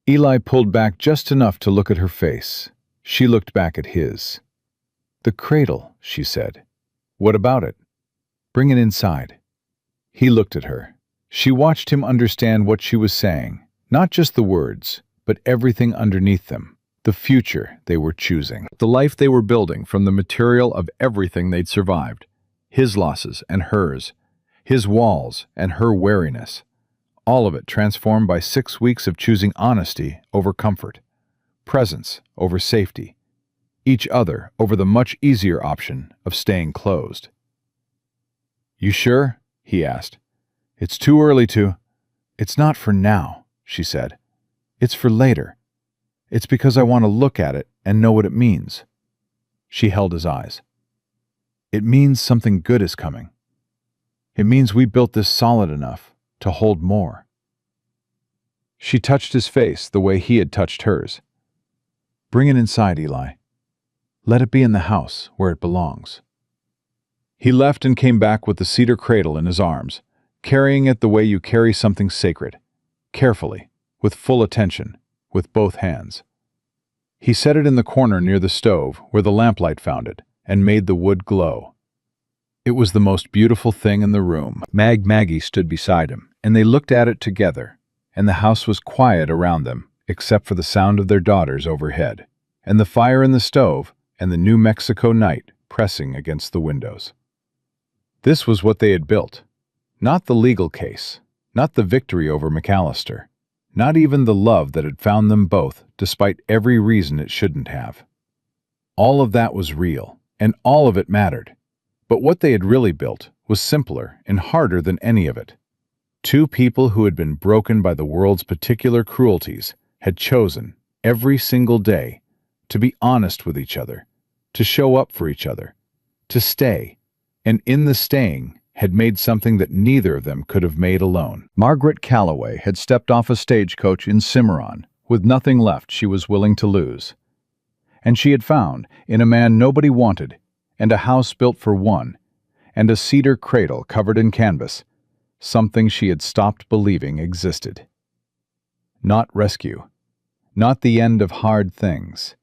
S2: Eli pulled back just enough to look at her face. She looked back at his. The cradle, she said. What about it? Bring it inside. He looked at her. She watched him understand what she was saying, not just the words, but everything underneath them. The future they were choosing, the life they were building from the material of everything they'd survived, his losses and hers, his walls and her wariness, all of it transformed by 6 weeks of choosing honesty over comfort, presence over safety, each other over the much easier option of staying closed. You sure? He asked. It's too early to. It's not for now, she said. It's for later. It's because I want to look at it and know what it means. She held his eyes. It means something good is coming. It means we built this solid enough to hold more. She touched his face the way he had touched hers. Bring it inside, Eli. Let it be in the house where it belongs. He left and came back with the cedar cradle in his arms, carrying it the way you carry something sacred, carefully, with full attention, with both hands. He set it in the corner near the stove where the lamplight found it and made the wood glow. It was the most beautiful thing in the room. Maggie stood beside him, and they looked at it together, and the house was quiet around them except for the sound of their daughters overhead, and the fire in the stove and the New Mexico night pressing against the windows. This was what they had built. Not the legal case, not the victory over McAllister, not even the love that had found them both despite every reason it shouldn't have. All of that was real, and all of it mattered. But what they had really built was simpler and harder than any of it. Two people who had been broken by the world's particular cruelties had chosen, every single day, to be honest with each other, to show up for each other, to stay, and in the staying had made something that neither of them could have made alone. Margaret Calloway had stepped off a stagecoach in Cimarron with nothing left she was willing to lose. And she had found, in a man nobody wanted, and a house built for one, and a cedar cradle covered in canvas, something she had stopped believing existed. Not rescue, not the end of hard things,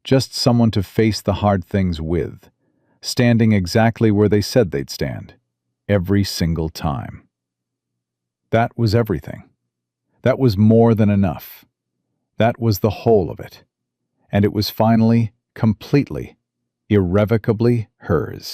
S2: just someone to face the hard things with, standing exactly where they said they'd stand, every single time. That was everything. That was more than enough. That was the whole of it. And it was finally, completely, irrevocably hers.